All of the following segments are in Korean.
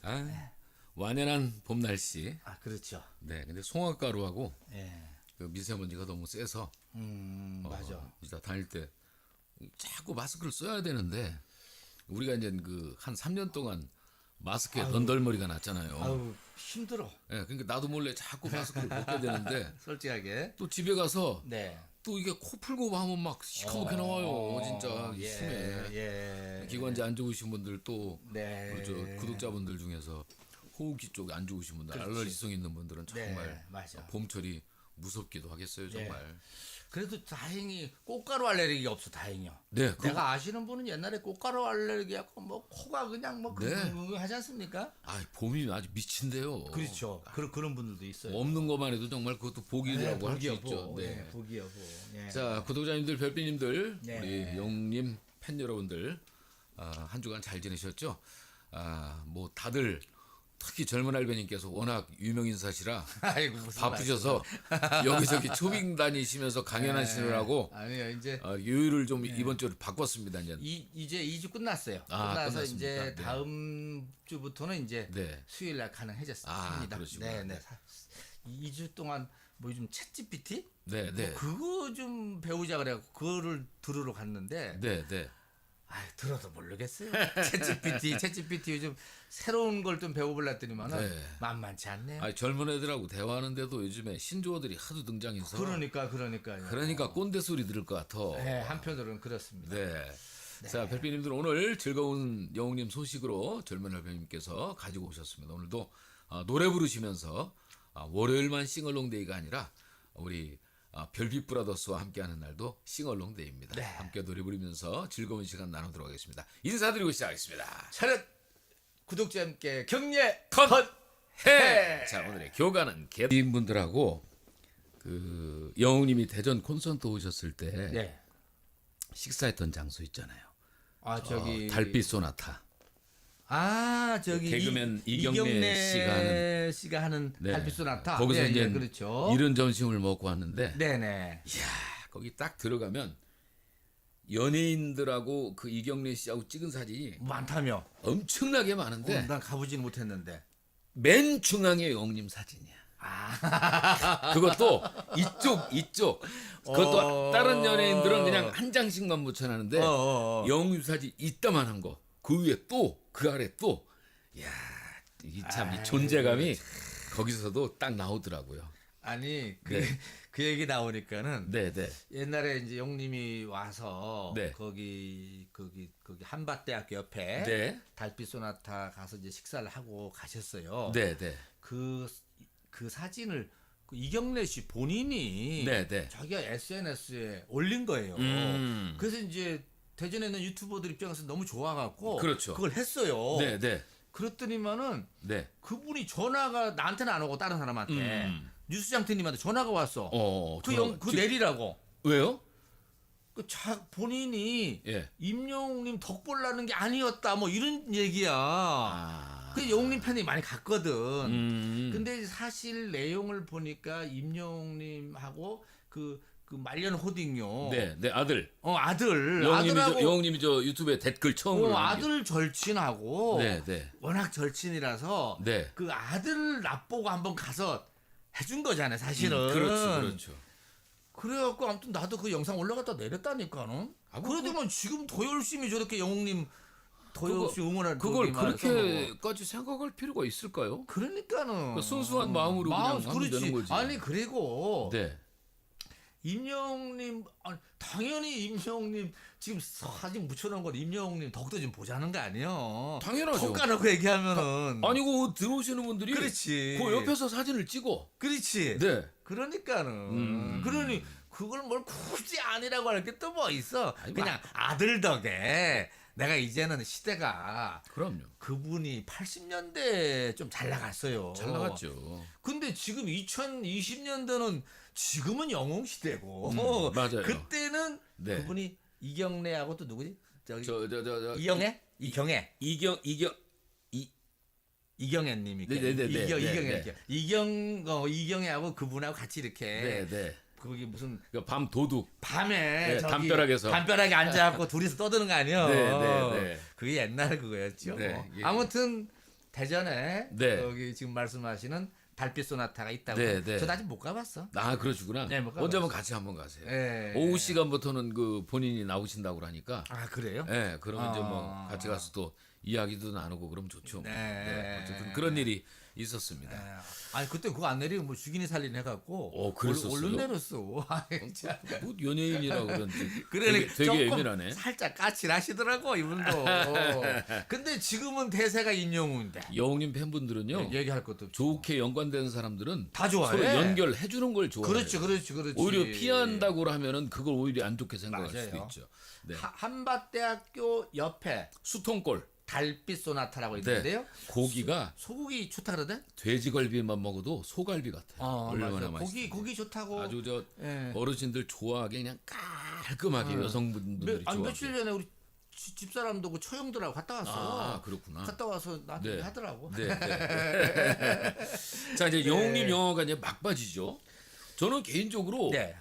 아, 완연한 봄 날씨. 아, 그렇죠. 네, 근데 송화가루하고 예. 그 미세먼지가 너무 세서 맞아. 진짜 다닐 때 자꾸 마스크를 써야 되는데 우리가 이제 그 한 3년 동안 마스크에 던덜머리가 났잖아요. 아우, 힘들어. 예, 그러니까 나도 몰래 자꾸 마스크를 벗게 되는데 솔직하게. 또 집에 가서 네. 또 이게 코 풀고 하면 막 시커멓게 나와요. 진짜 예, 심해. 예. 기관지 안 좋으신 분들 또 네. 우리 저 구독자분들 중에서 호흡기 쪽에 안 좋으신 분들, 그렇지. 알러지성 있는 분들은 네, 정말 맞아. 봄철이 무섭기도 하겠어요, 정말. 그래도 다행히 꽃가루 알레르기가 없어, 다행이요. 네, 내가 아시는 분은 옛날에 꽃가루 알레르기하고 뭐 코가 그냥 뭐 네. 하지 않습니까? 봄이 아주 미친데요. 그렇죠. 그런 분들도 있어요. 없는 것만 해도 정말 그것도 복이라고 할 수 복이여보. 있죠. 네. 네, 복이여보. 예. 자, 구독자님들, 별빛님들, 네. 우리 영웅님 팬 여러분들, 한 주간 잘 지내셨죠? 뭐 다들 특히 젊은 할배님께서 워낙 유명 인사시라 아이고, 무슨 바쁘셔서 여기저기 초빙 다니시면서 강연하시느라고 아니요, 이제 요일을 좀 이번 주로 바꿨습니다. 이제. 이제 2주 끝났어요. 아, 끝나서 끝났습니까? 이제 네. 다음 주부터는 이제 네. 수요일 날 가능해졌습니다. 아, 그러시구나. 네, 네. 2주 동안 뭐 요즘 챗GPT 네, 네. 그거 좀 배우자 그래갖고 그거를 들으러 갔는데 네, 네. 들어도 모르겠어요. 챗GPT 요즘 새로운 걸 좀 배워보려 했더니만은 네. 만만치 않네요. 젊은 애들하고 대화하는데도 요즘에 신조어들이 하도 등장해서 그러니까 꼰대 소리 들을 것 같아. 네, 한편으로는 그렇습니다. 네. 자, 별빛님들 오늘 즐거운 영웅님 소식으로 젊은 할배님께서 가지고 오셨습니다. 오늘도 노래 부르시면서 월요일만 싱얼롱데이가 아니라 우리 별빛 브라더스와 함께하는 날도 싱얼롱데이입니다. 네. 함께 노래 부르면서 즐거운 시간 나누도록 하겠습니다. 인사드리고 시작하겠습니다. 차렷 구독자님께 격려 해. 자, 오늘의 교가는 개인분들하고 그 영웅님이 대전 콘서트 오셨을 때 네. 식사했던 장소 있잖아요. 저기 달빛 소나타. 저기 개그맨 이경래 씨가 하는 네. 달빛 소나타. 거기서 네, 이제 그렇죠. 이른 점심을 먹고 왔는데 네네. 이야, 거기 딱 들어가면 연예인들하고 그 이경래 씨하고 찍은 사진이 많다며. 엄청나게 많은데 난 가보지는 못했는데. 맨 중앙에 영웅님 사진이야. 그것도 이쪽. 그것도 다른 연예인들은 그냥 한 장씩만 붙여놨는데 영웅님 사진 이따만한 거. 그 위에 또 그 아래 또. 이야, 이 참 이 존재감이 거기서도 딱 나오더라고요. 아니 네. 그 얘기 나오니까는 네, 네. 옛날에 이제 영님이 와서 네. 거기 한밭대학교 옆에 네. 달빛 소나타 가서 이제 식사를 하고 가셨어요. 네, 네. 그 사진을 그 이경래 씨 본인이 네, 네. 자기가 SNS에 올린 거예요. 그래서 이제 대전에 있는 유튜버들 입장에서 너무 좋아갖고 그렇죠. 그걸 했어요. 네, 네. 그랬더니만은 네. 그분이 전화가 나한테는 안 오고 다른 사람한테 뉴스장트님한테 전화가 왔어. 그 내리라고. 왜요? 본인이 예. 임영웅님 덕 보려는 게 아니었다 뭐 이런 얘기야. 그 영웅님 팬이 많이 갔거든. 근데 사실 내용을 보니까 임영웅님하고 그 말년 호딩요. 네, 네 아들. 아들하고 영웅님이 저 유튜브에 댓글 처음 올린 아들 절친하고 네, 네. 워낙 절친이라서 네. 그 아들 납보고 한번 가서 해준 거잖아요, 사실은. 그렇죠. 그래갖고 아무튼 나도 그 영상 올라갔다 내렸다니까는. 그래도만 지금 더 열심히 저렇게 영웅님 더 열심히 응원할 그걸 그렇게까지 생각할 필요가 있을까요? 그러니까는 순수한 마음으로 그냥 하면 되는 거지. 아니 그리고 네. 임영웅님 당연히 임영웅님 지금 사진 묻혀놓은 건 임영웅님 덕도 좀 보자는 거 아니에요? 당연하죠. 톡 까놓고 얘기하면은 아니고 들어오시는 분들이 그렇지. 그 옆에서 사진을 찍어. 그렇지. 네. 그러니까는 그러니 그걸 뭘 굳이 아니라고 할 게 또 뭐 있어? 그냥 아들 덕에 내가 이제는 시대가 그럼요. 그분이 80년대 좀 잘 나갔어요. 잘 나갔죠. 근데 지금 2020년대는 지금은 영웅 시대고 맞아요. 그때는 네. 그분이 이경래하고 또 누구지? 저기 이경애? 이경애님이 이경애하고 그분하고 같이 이렇게 거기 무슨 밤 도둑 밤에 저기 담벼락에 앉아갖고 둘이서 떠드는 거 아니에요? 네. 그게 옛날 그거였죠. 네, 예. 아무튼 대전에 네. 여기 지금 말씀하시는 달빛 소나타가 있다고. 네, 네. 저도 아직 못 가봤어. 아 그러시구나. 네, 못 가봤어요. 언제 한번 같이 한번 가세요. 네. 오후 시간부터는 그 본인이 나오신다고 그러니까. 아 그래요? 네, 그러면 이제 뭐 같이 가서 또 이야기도 나누고 그러면 좋죠. 네. 네, 어쨌든 그런 일이 있었습니다. 아니 그때 그거 안 내리고 뭐 죽이니 살리니 해갖고 그랬었어요? 얼른 내렸어. 아이, 참. 뭐 연예인이라 그런지 그러니까 되게 조금 예민하네. 살짝 까칠하시더라고 이분도. 근데 지금은 대세가 임영웅인데 영웅님 팬분들은요. 얘기할 것도 없죠. 좋게 연관되는 사람들은 다 좋아해. 서로 연결해 주는 걸 좋아해요. 그렇지. 오히려 피한다고 하면은 그걸 오히려 안 좋게 생각할 맞아요. 수도 있죠. 네. 한밭대학교 옆에 수통골 달빛 소나타라고 있는데요. 고기가 소고기 좋다 그러대? 돼지갈비만 먹어도 소갈비 같아요. 얼마나 맞아요. 맛있어. 고기 좋다고. 아주 저 예. 어르신들 좋아하게 그냥 깔끔하게 여성분들이 아니, 좋아하게. 며칠 전에 우리 집사람도 그 처형들하고 갔다 왔어. 아 그렇구나. 갔다 와서 나한테 네. 하더라고. 네. 자 이제 영웅님 영화가 이제 막바지죠. 저는 개인적으로 네.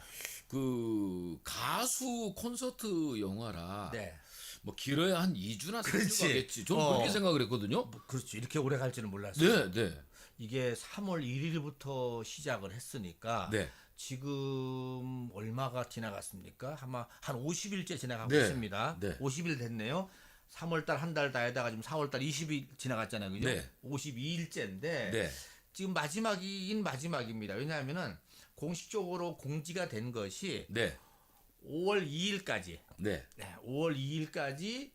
그 가수 콘서트 영화라 네. 뭐 길어야 한 2주나 3주 그렇지. 가겠지. 저는 그렇게 생각을 했거든요. 그렇지. 이렇게 오래 갈지는 몰랐어요. 네, 네, 이게 3월 1일부터 시작을 했으니까 네. 지금 얼마가 지나갔습니까? 아마 한 50일째 지나가고 네. 있습니다. 네. 50일 됐네요. 3월달 한 달 다에다가 지금 4월달 20일 지나갔잖아요. 그죠? 네. 52일째인데 네. 지금 마지막이긴 마지막입니다. 왜냐하면은 공식적으로 공지가 된 것이 네. 5월 2일까지 네. 5월 2일까지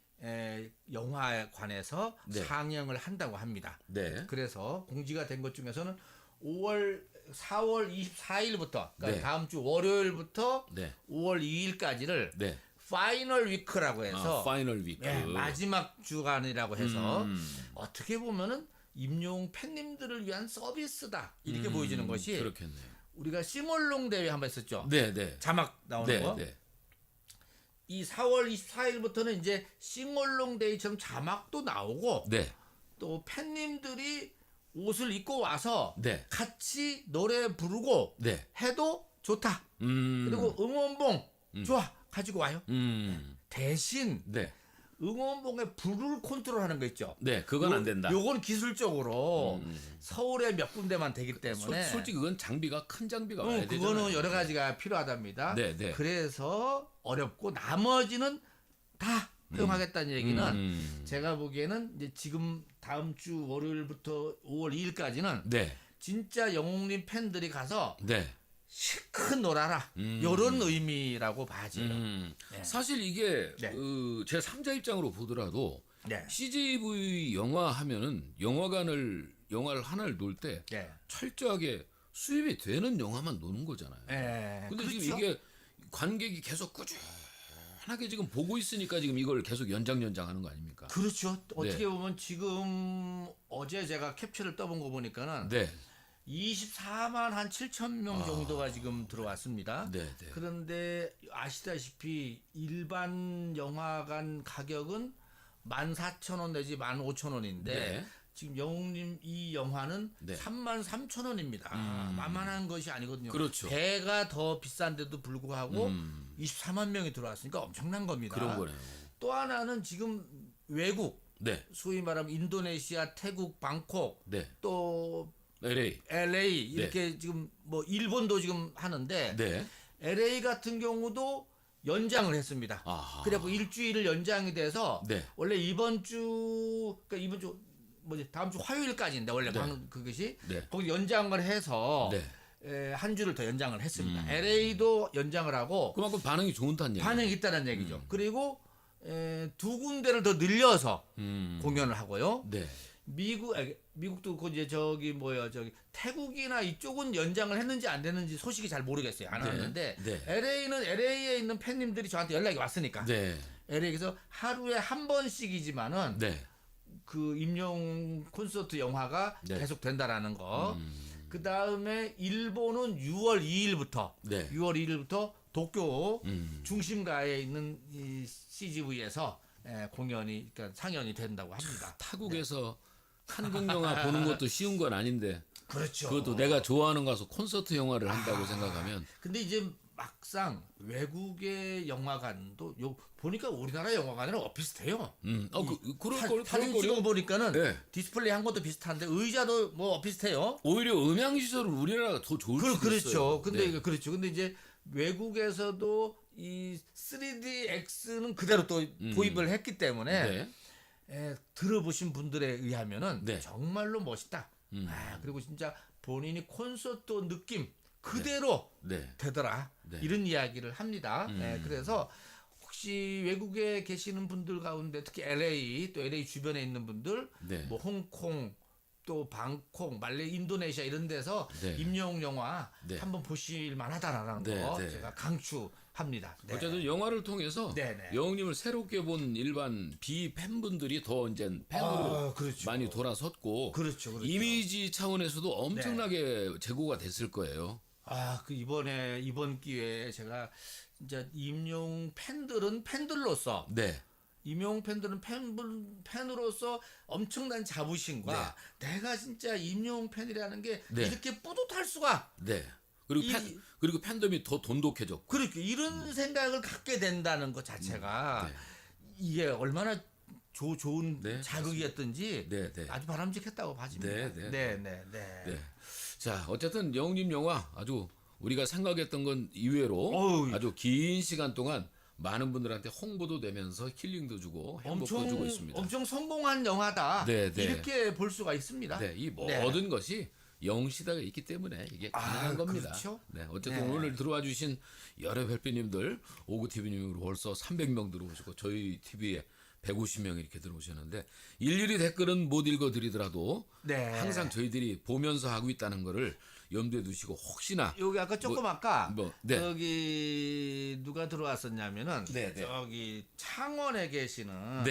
영화관에서 네. 상영을 한다고 합니다. 네. 그래서 공지가 된 것 중에서는 4월 24일부터 그러니까 네. 다음 주 월요일부터 네. 5월 2일까지를 네. 파이널 위크라고 해서 파이널 위크. 마지막 주간이라고 해서 음. 어떻게 보면은 임영웅 팬님들을 위한 서비스다 이렇게 보여지는 것이 그렇겠네요. 우리가 싱얼롱 대회 한번 했었죠. 네, 네. 자막 나오는 네, 거. 네. 이 4월 24일부터는 이제 싱얼롱 데이처럼 자막도 나오고 네. 또 팬님들이 옷을 입고 와서 네. 같이 노래 부르고 네. 해도 좋다. 음. 그리고 응원봉 좋아 가지고 와요. 대신 네. 응원봉에 불을 컨트롤하는 거 있죠. 네, 그건 안 된다. 요건 기술적으로 서울에 몇 군데만 되기 때문에 솔직히 그건 장비가 큰 장비가 와야 되잖아요. 그거는 여러 가지가 필요하답니다. 네, 네. 그래서 어렵고 나머지는 다 허용하겠다는 얘기는 제가 보기에는 이제 지금 다음 주 월요일부터 5월 2일까지는 네. 진짜 영웅님 팬들이 가서 네. 실컷 놀아라 이런 의미라고 봐져요. 네. 사실 이게 네. 제 3자 입장으로 보더라도 네. CGV 영화 하면은 영화를 하나를 놓을 때 네. 철저하게 수입이 되는 영화만 노는 거잖아요. 네. 근데 그렇죠? 지금 이게 관객이 계속 꾸준하게 지금 보고 있으니까 지금 이걸 계속 연장하는 거 아닙니까? 그렇죠. 어떻게 보면 지금 어제 제가 캡처를 떠본 거 보니까는 네. 24만 한 7천 명 정도가 지금 들어왔습니다. 네, 네. 그런데 아시다시피 일반 영화관 가격은 14,000원 내지 15,000원인데 네. 지금 영웅님 이 영화는 네. 33,000원입니다. 만만한 것이 아니거든요. 그렇죠. 배가 더 비싼데도 불구하고 24만 명이 들어왔으니까 엄청난 겁니다. 그런 거네요. 또 하나는 지금 외국 네. 소위 말하면 인도네시아, 태국, 방콕 네. 또 LA. LA 이렇게 지금 뭐 일본도 지금 하는데 네. LA 같은 경우도 연장을 했습니다. 아하. 그래고 일주일을 연장이 돼서 네. 원래 이번 주 그러니까 이번 주 뭐지 다음 주 화요일까지인데 원래 네. 그것이 네. 거기 연장을 해서 네. 한 주를 더 연장을 했습니다. LA도 연장을 하고 그만큼 반응이 좋다는 얘기예요. 반응이 있다는 얘기죠. 그리고 두 군데를 더 늘려서 공연을 하고요. 네. 미국도 그 이제 저기 태국이나 이쪽은 연장을 했는지 안 됐는지 소식이 잘 모르겠어요. 안 왔는데 네. LA는 LA에 있는 팬님들이 저한테 연락이 왔으니까 네. LA에서 하루에 한 번씩이지만은 네. 그 임영웅 콘서트 영화가 네. 계속 된다라는 거. 그 다음에 일본은 6월 2일부터 네. 6월 2일부터 도쿄 중심가에 있는 이 CGV에서 공연이 그러니까 상연이 된다고 합니다. 타국에서 한국 영화 보는 것도 쉬운 건 아닌데 그렇죠. 그것도 내가 좋아하는 가수 콘서트 영화를 한다고 생각하면 근데 이제 막상 외국의 영화관도 보니까 우리나라 영화관이랑 비슷해요. 그럴 사진 거요. 찍어 보니까는 네. 디스플레이 한 것도 비슷한데 의자도 뭐 비슷해요. 오히려 음향 시설은 우리나라가 더 좋을 수도 그렇죠. 있어요. 근데 네. 그렇죠. 근데 이제 외국에서도 이 3DX는 그대로 또 도입을 했기 때문에 들어보신 분들에 의하면은 네. 정말로 멋있다. 그리고 진짜 본인이 콘서트 느낌 그대로 네. 되더라. 네. 이런 이야기를 합니다. 그래서 혹시 외국에 계시는 분들 가운데 특히 LA 또 LA 주변에 있는 분들 네. 뭐 홍콩 또 방콕, 말레, 인도네시아 이런 데서 네. 임영웅 영화 네. 한번 보실 만하다라는 네, 거 네. 제가 강추합니다. 네. 어쨌든 영화를 통해서 네, 네. 영웅님을 새롭게 본 일반 비팬분들이 더 이제 팬으로 그렇죠. 많이 돌아섰고 그렇죠. 이미지 차원에서도 엄청나게 재고가 됐을 거예요. 그 이번 기회에 제가 진짜 임영웅 팬들로서 네. 임영웅 팬들은 팬으로서 엄청난 자부심과 내가 진짜 임영웅 팬이라는 게 네. 이렇게 뿌듯할 수가 네. 그리고 팬덤이 더 돈독해졌고. 그렇게 이런 생각을 갖게 된다는 것 자체가 이게 얼마나 좋은 네, 자극이었던지 네, 네. 아주 바람직했다고 봐집니다. 네. 자, 어쨌든 영웅님 영화 아주 우리가 생각했던 건 이외로 아주 긴 시간 동안 많은 분들한테 홍보도 되면서 힐링도 주고 행복도 주고 있습니다. 엄청 성공한 영화다. 네, 네. 이렇게 볼 수가 있습니다. 네, 이 모든 것이 영웅 시대가 있기 때문에 이게 가능한 겁니다. 그렇죠? 네, 어쨌든 오늘 들어와 주신 여러 별빛님들, 오구 TV님으로 벌써 300명 들어오시고 저희 TV에 150명 이렇게 들어오셨는데 일일이 댓글은 못 읽어드리더라도 항상 저희들이 보면서 하고 있다는 거를 염두에 두시고 혹시나 여기 아까 조금 아까 네. 저기 누가 들어왔었냐면은 저기 창원에 계시는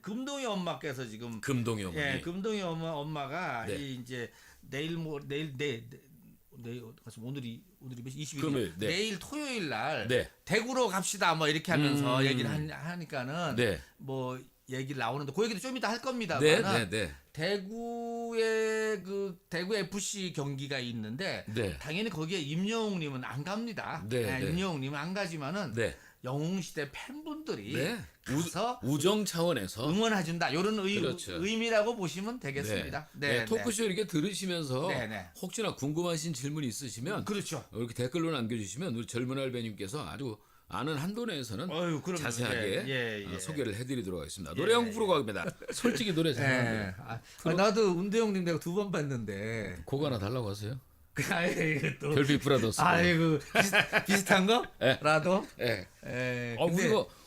금동이 엄마께서 지금 금동이 어머니. 금동이 엄마가 이제 내일 오늘이 21일 금요일, 내일 토요일 날 네. 대구로 갑시다 뭐 이렇게 하면서 얘기를 하니까는 네. 뭐 얘기를 나오는데 그 얘기도 좀 이따 할 겁니다만 대구에 대구 FC 경기가 있는데 당연히 거기에 임영웅님은 안 갑니다. 임영웅님은 안 가지만은 영웅시대 팬분들이 가서 우정 차원에서 응원해준다 이런 의미라고 보시면 되겠습니다. 토크쇼 이렇게 들으시면서 혹시나 궁금하신 질문이 있으시면 이렇게 댓글로 남겨주시면 우리 젊은 알배님께서 아주 아는 한도 내에서는 자세하게 소개를 해드리도록 하겠습니다. 노래 한 곡 부르고 갑니다. 솔직히 노래 잘하는데 나도 운대영님 내가 2번 봤는데 곡 하나 달라고 하세요? 또 별빛 브라더스. 아이고 비슷한 거라도.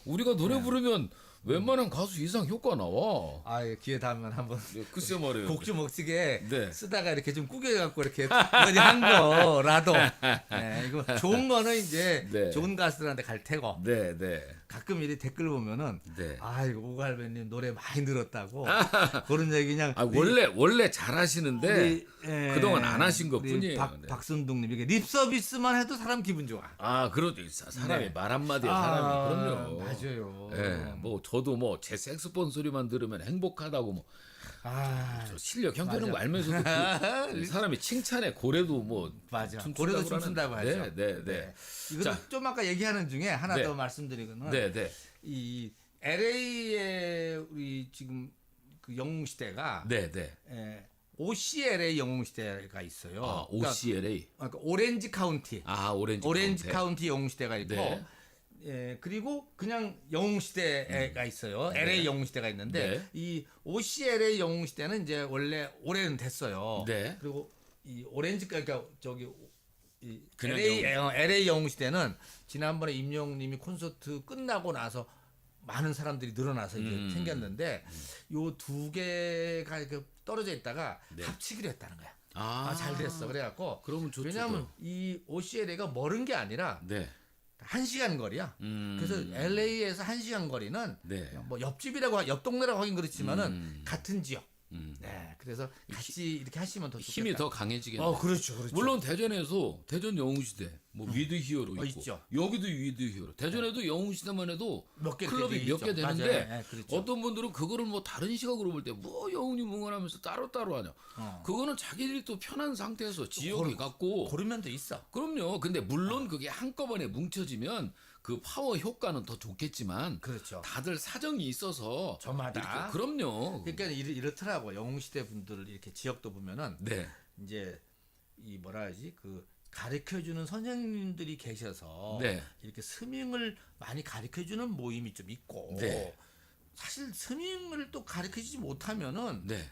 우리가 노래 부르면 웬만한 가수 이상 효과 나와. 기회 닿으면 한번 글쎄 말이에요. 곡 좀 멋지게 쓰다가 이렇게 좀 꾸겨갖고 이렇게 어디 한 거라도. 이거 좋은 거는 이제 좋은 가수들한테 갈 테고. 가끔 이렇게 댓글 보면은 이거 오갈배님 노래 많이 늘었다고 그런 얘기 그냥 원래 잘하시는데 그동안 안 하신 것뿐이에요. 박순둥님 이게 립 서비스만 해도 사람 기분 좋아. 그렇죠. 사람이 말 한마디에 사람이 그럼요. 맞아요. 뭐 저도 뭐 제 색소폰 소리만 들으면 행복하다고 뭐. 저 실력 형편은 거 알면서도 그 사람이 칭찬에 고래도 뭐 고래도 춤춘다고 하죠. 이거 좀 아까 얘기하는 중에 하나 더 말씀드리거는 이 LA의 우리 지금 그 영웅 시대가 OCLA 영웅 시대가 있어요. OCLA. 그러니까 오렌지 카운티. 오렌지 카운티 영웅 시대가 있고. 그리고 그냥 영웅 시대가 있어요. LA 영웅 시대가 있는데 이 OCLA 영웅 시대는 이제 원래 오래는 됐어요. 그리고 이 오렌지 그러니까 저기 이 LA 영웅 시대는 지난번에 임영웅님이 콘서트 끝나고 나서 많은 사람들이 늘어나서 이제 생겼는데 요 두 개가 이렇게 떨어져 있다가 합치기로 했다는 거야. 잘 됐어. 그래갖고 그러면 좋죠. 왜냐하면 이 OCLA가 멀은 게 아니라 1시간 거리야. 그래서 LA에서 1시간 거리는 뭐 옆집이라고 옆 동네라고 하긴 그렇지만은 같은 지역. 네, 그래서 같이 이렇게 하시면 더 좋겠다. 힘이 더 강해지겠네요. 그렇죠, 그렇죠. 물론 대전에서 대전 영웅시대 뭐 위드 히어로 있고 있죠. 여기도 위드 히어로. 대전에도 영웅시대만 해도 몇 개 클럽이 몇 개 있죠. 되는데 맞아요. 네, 그렇죠. 어떤 분들은 그거를 뭐 다른 시각으로 볼 때 뭐 영웅님 응원하면서 따로따로 하냐. 그거는 자기들이 또 편한 상태에서 지역이 갖고 고르면도 있어. 그럼요. 근데 물론 그게 한꺼번에 뭉쳐지면 그 파워 효과는 더 좋겠지만 그렇죠. 다들 사정이 있어서 저마다. 이렇게, 그럼요. 그러니까 이렇더라고. 영웅시대 분들 이렇게 지역도 보면은 네. 이제 이 뭐라 하지 그 가르쳐주는 선생님들이 계셔서 네. 이렇게 스밍을 많이 가르쳐주는 모임이 좀 있고 네. 사실 스밍을 또 가르쳐주지 못하면은 네.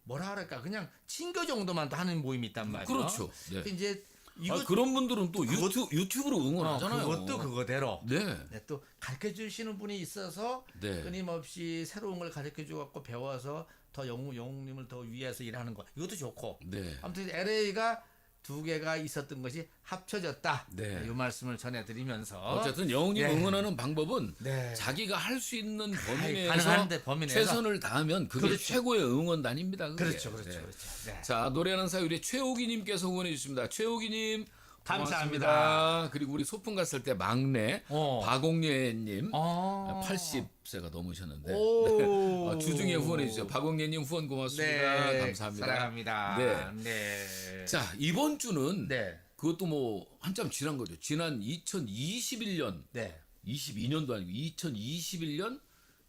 뭐라 그럴까 그냥 친교 정도만 하는 모임이 있단 말이야. 그렇죠. 네. 근데 이제 이거 그런 분들은 또 유튜브로 응원하잖아요. 그것도 그거대로. 네. 네, 또 가르쳐 주시는 분이 있어서 네. 끊임없이 새로운 걸 가르쳐 주 갖고 배워서 더 영웅님을 더 위해서 일하는 거 이것도 좋고. 네. 아무튼 LA가 두 개가 있었던 것이 합쳐졌다. 네. 이 말씀을 전해드리면서 어쨌든 영웅님 네. 응원하는 방법은 네. 자기가 할 수 있는 범위 가능한데 내에서 범위 내에서 최선을 다하면 그게 그렇죠. 최고의 응원단입니다. 그게. 그렇죠, 그렇죠, 네. 그렇죠. 네. 자, 노래하는 사이 우리 최호기님께서 응원해 주십니다. 최호기님 감사합니다. 고맙습니다. 그리고 우리 소풍 갔을 때 막내 박옥예님 80세가 넘으셨는데 오. 주중에 후원해 주세요. 박옥예님 후원 고맙습니다. 네, 감사합니다. 사랑합니다. 네. 네. 자, 이번 주는 네. 그것도 뭐 한참 지난 거죠. 지난 2021년 네. 22년도 아니고 2021년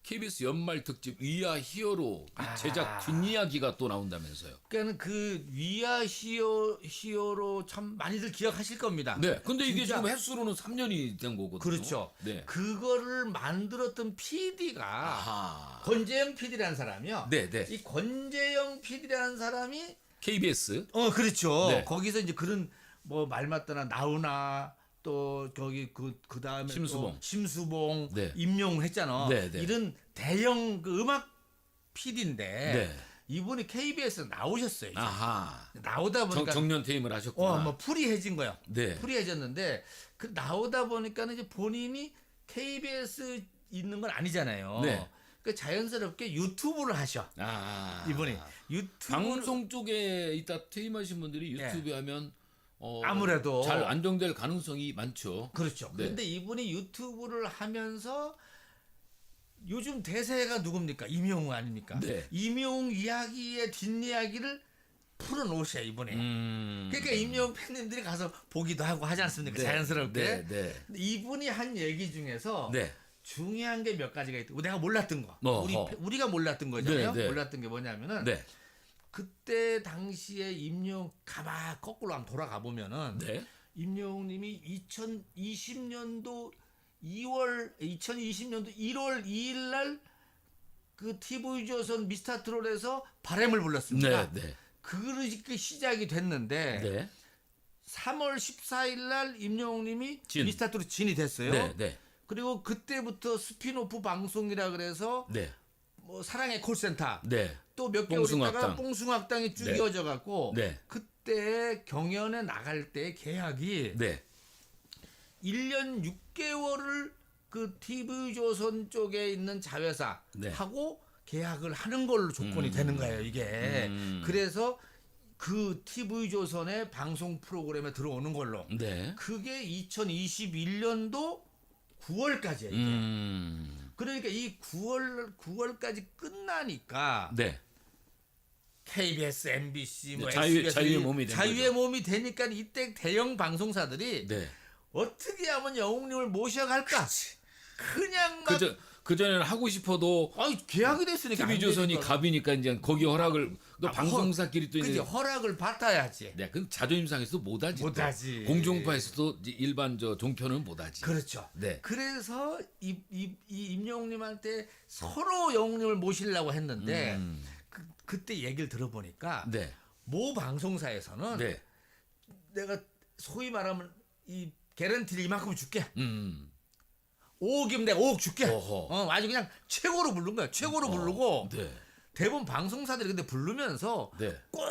KBS 연말 특집 위아 히어로 제작 뒷이야기가 또 나온다면서요. 그러니까는 그 위아 히어로 참 많이들 기억하실 겁니다. 네. 근데 이게 진짜. 지금 횟수로는 3년이 된 거거든요. 그렇죠. 네. 그거를 만들었던 PD가 아하. 권재영 PD라는 사람이요. 네, 네. 이 권재영 PD라는 사람이 KBS. 그렇죠. 네. 거기서 이제 그런 뭐 말 맞다나 나훈아 또 거기 그 다음에 심수봉 네. 임용을 했잖아. 네, 네. 이런 대형 그 음악 PD인데 네. 이분이 KBS 나오셨어요. 이제. 아하. 나오다 보니까 정년 퇴임을 하셨구나. 뭐 풀이해진 거야. 네. 풀이해졌는데 그 나오다 보니까는 이제 본인이 KBS 있는 건 아니잖아요. 네. 그 자연스럽게 유튜브를 하셔. 이분이 유튜브 방송 쪽에 있다 퇴임하신 분들이 유튜브 하면 아무래도 잘 안정될 가능성이 많죠. 그렇죠. 네. 그런데 이분이 유튜브를 하면서 요즘 대세가 누굽니까? 임영웅 아닙니까? 네. 임영웅 이야기의 뒷이야기를 풀어놓으셔 이분이. 그러니까 임영웅 팬님들이 가서 보기도 하고 하지 않습니까? 네. 자연스럽게. 네, 네. 근데 이분이 한 얘기 중에서 네. 중요한 게 몇 가지가 있고 내가 몰랐던 거. 어허. 우리가 몰랐던 거잖아요. 네, 네. 몰랐던 게 뭐냐면은 네. 그때 당시에 임영웅 가만 거꾸로 한번 돌아가 보면은 네. 임영웅님이 2020년도 1월 2일 날 그 TV조선 미스터트롯에서 바람을 불렀습니다. 네, 네. 그렇게 시작이 됐는데 네. 3월 14일 날 임영웅님이 진. 미스터트롯 진이 됐어요. 네, 네. 그리고 그때부터 스피노프 방송이라 그래서 네. 뭐 사랑의 콜센터 네. 또 몇 개월 있다가 뽕숭악당. 뽕숭악당이 쭉 네. 이어져 갖고 네. 그때 경연에 나갈 때 계약이 네. 1년 6개월을 그 TV조선 쪽에 있는 자회사 네. 하고 계약을 하는 걸로 조건이 되는 거예요, 이게. 그래서 그 TV조선의 방송 프로그램에 들어오는 걸로. 네. 그게 2021년도 9월까지예요, 이게. 그러니까 이 9월까지 끝나니까 네. KBS, MBC, 뭐 자유의 몸이 된 자유의 거죠. 몸이 되니까 이때 대형 방송사들이 네. 어떻게 하면 영웅님을 모셔갈까? 그냥 막 그 전에는 하고 싶어도 계약이 됐으니까 TV조선이 안 되니까. 갑이니까 이제 거기 허락을 또 방송사끼리 또 그치, 이제 허락을 받아야지. 네, 그 자존심 상해서 못하지. 못하지. 공중파에서도 이제 일반 종편은 못하지. 그렇죠. 네. 그래서 이 임영웅님한테 서로 영웅님을 모시려고 했는데 그때 얘기를 들어보니까 네. 모 방송사에서는 네. 내가 소위 말하면 이 개런티를 이만큼 줄게. 5억이면 내가 5억 줄게. 어허. 아주 그냥 최고로 부른 거야. 최고로 부르고 네. 대부분 방송사들이 근데 부르면서 네. 꼭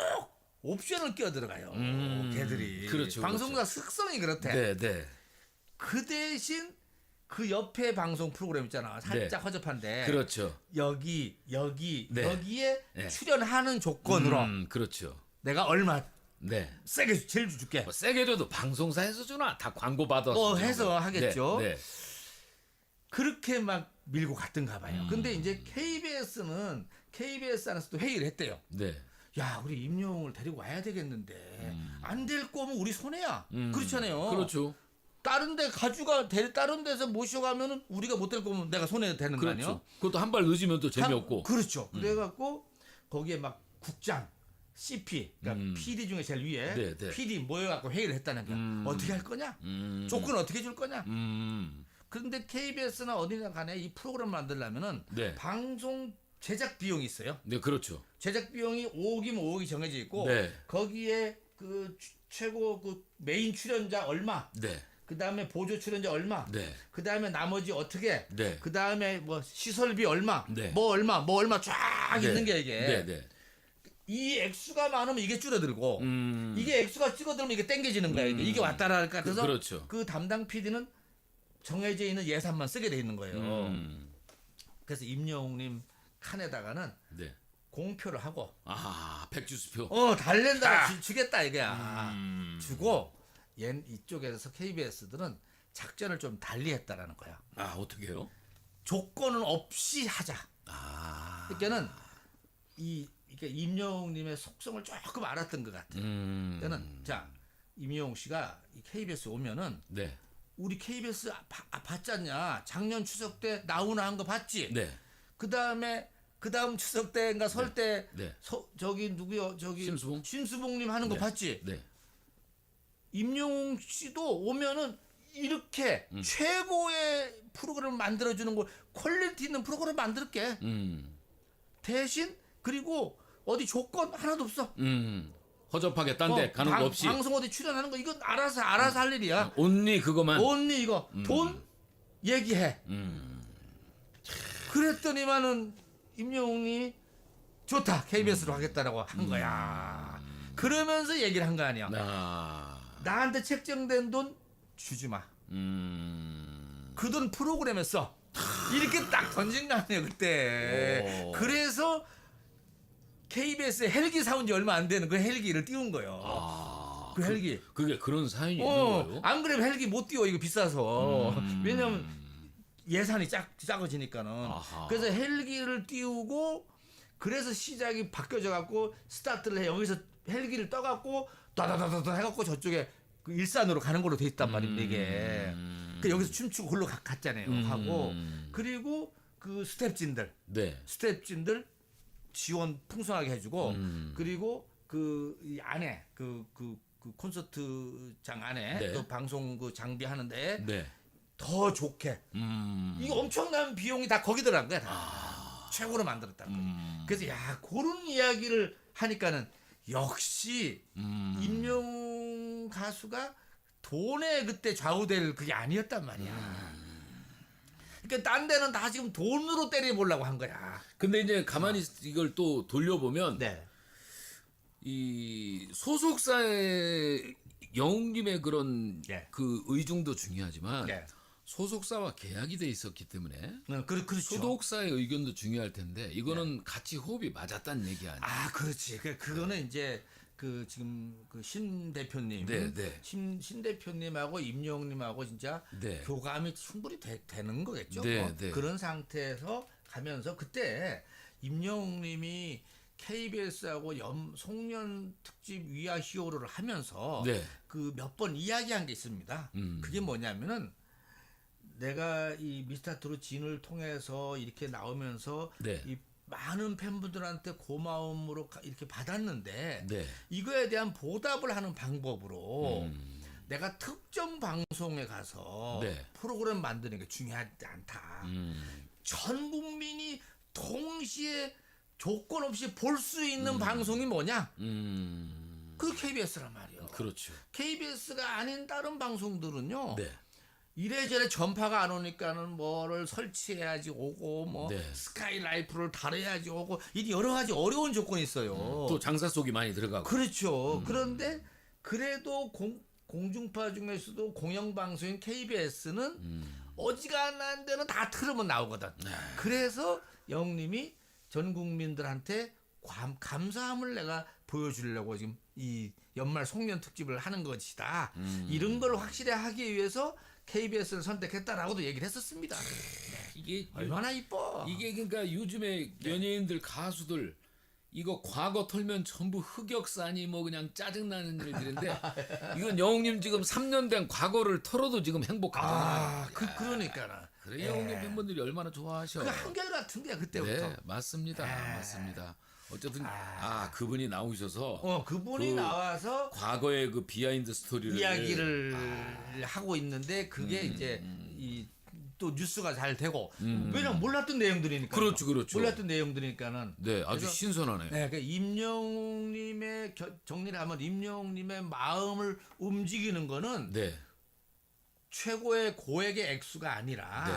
옵션을 끼워 들어가요. 걔들이. 그렇죠, 방송사 습성이 그렇대. 네, 네. 그 대신 그 옆에 방송 프로그램 있잖아. 살짝 허접한데. 그렇죠. 여기 네. 여기에 네. 출연하는 조건으로 그렇죠. 내가 얼마 네. 세게 제일 줄게. 뭐 세게 줘도 방송사에서 주나 다 광고 받아서 뭐 주는 해서 거예요. 하겠죠. 네. 그렇게 막 밀고 갔던가 봐요. 근데 이제 KBS 안에서도 회의를 했대요. 네. 야, 우리 임영웅을 데리고 와야 되겠는데 안 될 거면 우리 손해야. 그렇잖아요. 그렇죠. 다른 데 다른 데서 모셔가면은 우리가 못 될 거면 내가 손해 되는 거 아니에요? 그렇죠. 그것도 한 발 늦으면 또 재미없고. 그렇죠. 그래갖고 거기에 막 국장, CP, 그러니까 PD 중에 제일 위에 네, 네. PD 모여갖고 회의를 했다는 거야. 어떻게 할 거냐? 조건 어떻게 줄 거냐? 그런데 KBS나 어디나 간에 이 프로그램 만들려면은 네. 방송 제작 비용이 있어요. 네, 그렇죠. 제작 비용이 5억이면 5억이 정해져 있고 네. 거기에 그 최고 그 메인 출연자 얼마, 네. 그 다음에 보조 출연자 얼마, 네. 그 다음에 나머지 어떻게, 네. 그 다음에 뭐 시설비 얼마, 네. 뭐 얼마 쫙 네. 있는 게 이게 네, 네. 이 액수가 많으면 이게 줄어들고 이게 액수가 줄어들면 이게 땡겨지는 거야. 이게 왔다 갔다 같아서 그렇죠. 그 담당 PD는 정해져 있는 예산만 쓰게 돼 있는 거예요. 그래서 임영웅님 칸에다가는 네. 공표를 하고 백주수표. 달랜다 주겠다 이게야. 주고 이쪽에서 KBS들은 작전을 좀 달리 했다라는 거야. 어떻게요? 조건은 없이 하자. 그러니까는 이게 임영웅님의 속성을 조금 알았던 것 같아. 그러니까는 자, 임영웅 씨가 이 KBS 오면은 네. 우리 KBS 봤지 않냐? 작년 추석 때 나오나 한 거 봤지? 네. 그 다음 추석 때인가 설 때 네. 저기 누구요? 저기 심수봉? 심수봉님 하는 거 네. 봤지? 네. 임영웅 씨도 오면은 이렇게 최고의 프로그램을 만들어주는 거 퀄리티 있는 프로그램 만들게. 대신 그리고 어디 조건 하나도 없어. 허접하게 딴 데 가는 거 없이. 방송 어디 출연하는 거 이건 알아서 할 일이야. 온리 그거만. 언니 이거 돈 얘기해. 그랬더니만은 임영웅이 좋다 KBS로 하겠다라고 한 거야. 그러면서 얘기를 한 거 아니야. 나한테 책정된 돈 주지 마. 그 돈 프로그램에 써. 이렇게 딱 던진 거 아니에요 그때. 그래서 KBS에 헬기 사온 지 얼마 안 되는 그 헬기를 띄운 거예요. 그 헬기. 그게 그런 사연이 있는 거예요? 안 그러면 헬기 못 띄워 이거 비싸서. 왜냐면 예산이 작아지니까는. 그래서 헬기를 띄우고 그래서 시작이 바뀌어져 갖고 스타트를 해. 여기서 헬기를 떠 갖고 다다다다다 해 갖고 저쪽에 그 일산으로 가는 걸로 돼 있단 말입니다 이게. 그 여기서 춤추고 걸로 갔잖아요. 하고 그리고 그 스텝진들 지원 풍성하게 해주고 그리고 그 이 안에 그 콘서트장 안에 네. 또 방송 그 장비하는데 네. 더 좋게 이거 엄청난 비용이 다 거기 들어간 거야 다. 최고로 만들었다는 거야. 그래서 야 그런 이야기를 하니까는 역시 임영웅 가수가 돈에 그때 좌우될 그게 아니었단 말이야. 그러니까 딴 데는 다 지금 돈으로 때려보려고 한 거야. 근데 이제 가만히 이걸 또 돌려보면 네. 이 소속사의 영웅님의 그런 예. 그 의중도 중요하지만 예. 소속사와 계약이 돼 있었기 때문에 그렇죠. 소속사의 의견도 중요할 텐데 이거는 같이 호흡이 맞았다는 얘기 아니에요? 그렇지. 그거는 이제 그 지금 그 신 대표님, 네, 네. 신 대표님하고 임영웅님하고 진짜 네. 교감이 충분히 되는 거겠죠. 네, 네. 그런 상태에서 가면서 그때 임영웅님이 KBS하고 송년 특집 위아 히어로를 하면서 네. 그 몇 번 이야기한 게 있습니다. 그게 뭐냐면은 내가 이 미스터트롯 진을 통해서 이렇게 나오면서 네. 이 많은 팬분들한테 고마움으로 이렇게 받았는데 네. 이거에 대한 보답을 하는 방법으로 내가 특정 방송에 가서 네. 프로그램 만드는 게 중요하지 않다. 전 국민이 동시에 조건 없이 볼 수 있는 방송이 뭐냐? 그 KBS란 말이에요. 그렇죠. KBS가 아닌 다른 방송들은요. 네. 이래저래 전파가 안 오니까는 뭐를 설치해야지 오고 뭐 네. 스카이라이프를 달아야지 오고 이게 여러 가지 어려운 조건이 있어요. 또 장사 속이 많이 들어가고. 그렇죠. 그런데 그래도 공중파 중에서도 공영방송인 KBS는 어지간한 데는 다 틀으면 나오거든. 그래서 영웅님이 전 국민들한테 감사함을 내가 보여주려고 지금 이 연말 송년 특집을 하는 것이다. 이런 걸 확실히 하기 위해서 KBS를 선택했다라고도 얘기를 했었습니다. 이게 얼마나 이뻐. 이게 그러니까 요즘에 연예인들 가수들 이거 과거 털면 전부 흑역사니 뭐 그냥 짜증나는 일들인데 이건 영웅님 지금 3년 된 과거를 털어도 지금 행복하잖아요. 그러니까는. 그래 영웅님 팬분들이 얼마나 좋아하셔. 그 한결 같은 게 그때부터. 네, 맞습니다. 맞습니다. 어쨌든 그분이 나오셔서 그분이 나와서 과거의 그 비하인드 스토리를 이야기를 하고 있는데 그게 이제 또 뉴스가 잘 되고 왜냐면 몰랐던 내용들이니까. 그렇죠. 몰랐던 내용들이니까는. 네, 아주 그래서, 신선하네요. 네, 그러니까 임영웅님의 정리를 하면 임영웅님의 마음을 움직이는 거는 네. 최고의 고액의 액수가 아니라 네.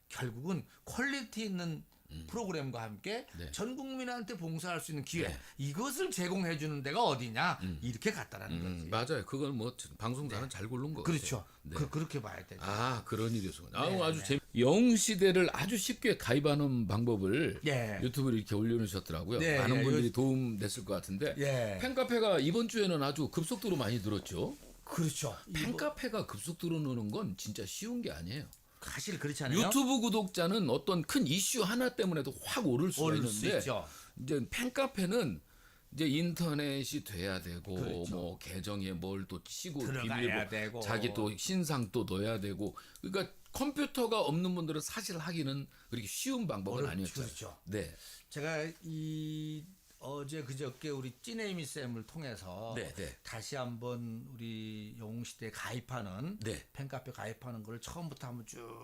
결국은 퀄리티 있는 프로그램과 함께 네. 전 국민한테 봉사할 수 있는 기회 네. 이것을 제공해 주는 데가 어디냐 이렇게 갔다라는 거지. 맞아요. 그건 뭐 방송사는 잘 고른 거 그렇죠. 같아요. 네. 그렇게 봐야 되죠. 그런 일이었구나. 네, 아주 영웅시대를 아주 쉽게 가입하는 방법을 예. 유튜브에 이렇게 올려놓으셨더라고요. 네, 많은 분들이 도움 됐을 것 같은데 예. 팬카페가 이번 주에는 아주 급속도로 많이 늘었죠. 그렇죠. 팬카페가 급속도로 느는 건 진짜 쉬운 게 아니에요. 사실 그렇지 않아요? 유튜브 구독자는 어떤 큰 이슈 하나 때문에도 확 오를 수가 오를 수 있는데 있죠. 이제 팬카페는 이제 인터넷이 돼야 되고 그렇죠. 뭐 계정에 뭘 또 치고 들어가야 비밀번호 되고. 자기 또 신상 또 넣어야 되고 그러니까 컴퓨터가 없는 분들은 사실 하기는 그렇게 쉬운 방법은 아니었죠. 그렇죠. 네. 제가 어제 그저께 우리 찐에이미 쌤을 통해서 네, 네. 다시 한번 우리 영웅시대에 가입하는 네. 팬카페 가입하는 걸 처음부터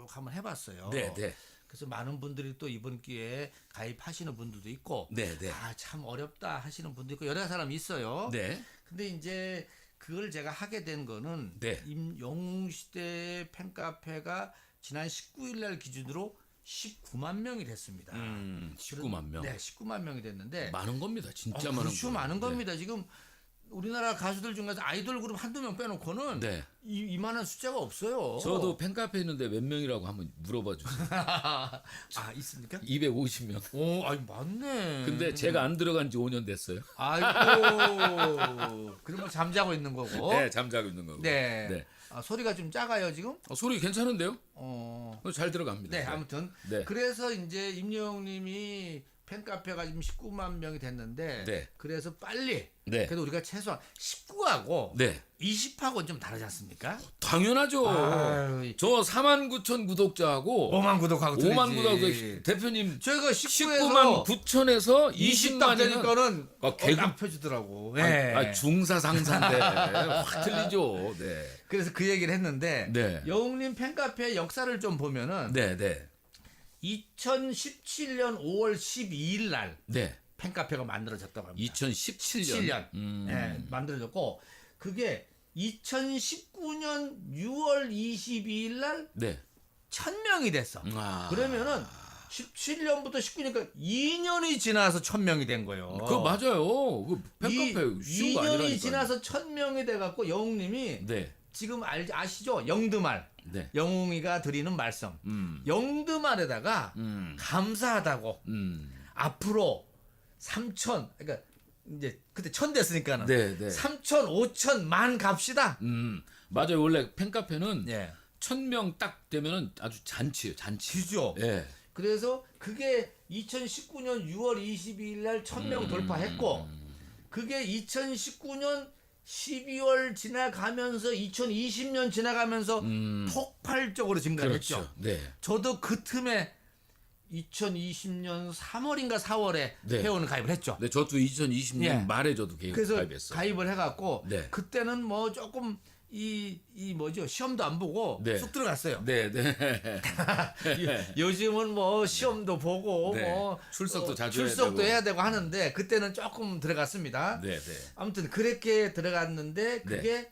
한번 해봤어요. 네, 네. 그래서 많은 분들이 또 이번 기회에 가입하시는 분들도 있고 네, 네. 참 어렵다 하시는 분도 있고 여러 사람이 있어요. 네. 근데 이제 그걸 제가 하게 된 거는 네. 영웅시대 팬카페가 지난 19일 날 기준으로 19만 명이 됐습니다. 19만 명. 네, 19만 명이 됐는데 많은 겁니다. 진짜 많은 그렇죠, 거예요. 많은 네. 겁니다. 지금 우리나라 가수들 중에서 아이돌 그룹 한두 명 빼놓고는 네. 이만한 숫자가 없어요. 저도 팬카페 있는데 몇 명이라고 한번 물어봐 주세요. 있습니까? 250명. 아니 맞네. 근데 제가 안 들어간 지 5년 됐어요. 아이고, 그러면 잠자고 있는 거고. 네, 잠자고 있는 거고. 네. 네. 소리가 좀 작아요 지금? 소리 괜찮은데요? 어. 잘 들어갑니다. 네, 아무튼 네. 그래서 이제 임영웅님이 팬카페가 지금 19만 명이 됐는데, 네. 그래서 빨리. 네. 그래도 우리가 최소한 19하고 네. 20하고는 좀 다르지 않습니까? 당연하죠. 아유, 저 49,000 구독자하고 5만 구독하고 5만 틀리지. 구독 대표님 저희가 19만 9천에서 20딱 20만이니까 되니까는 개그 딱 펴주더라고. 네. 중사상사인데 확 틀리죠. 네. 그래서 그 얘기를 했는데 네. 영웅님 팬카페 역사를 좀 보면은 네, 네. 2017년 5월 12일 날 네. 팬카페가 만들어졌다고 합니다. 2017년. 7년 네, 만들어졌고 그게 2019년 6월 22일 날 네. 1000명이 됐어. 아. 그러면은 17년부터 19니까 2년이 지나서 1000명이 된 거예요. 그거 맞아요. 그 팬카페 쉬운 거 2년이 아니라니까요. 지나서 1000명이 돼 갖고 영웅님이 네. 지금 아시죠? 영드말. 네. 영웅이가 드리는 말씀. 영드말에다가 감사하다고 앞으로 3천, 그러니까 이제 그때 1000 됐으니까는 네, 네. 3천, 5천, 만 갑시다. 맞아요. 원래 팬카페는 예. 1000명 딱 되면은 아주 잔치예요. 잔치. 그죠? 예. 그래서 그게 2019년 6월 22일 날 1000명 돌파했고 그게 2019년 12월 지나가면서 2020년 지나가면서 폭발적으로 증가했죠. 그렇죠. 네. 저도 그 틈에 2020년 3월인가 4월에 네. 회원을 가입을 했죠. 네, 저도 2020년 예. 말에 저도 그래서 가입했어요. 가입을 해갖고 네. 그때는 뭐 조금 이 뭐죠 시험도 안 보고 네. 쑥 들어갔어요. 네, 네. 요즘은 뭐 시험도 보고 네. 뭐 출석도 자주 출석도 해야 해야 되고 하는데 그때는 조금 들어갔습니다. 네, 네. 아무튼 그렇게 들어갔는데 네. 그게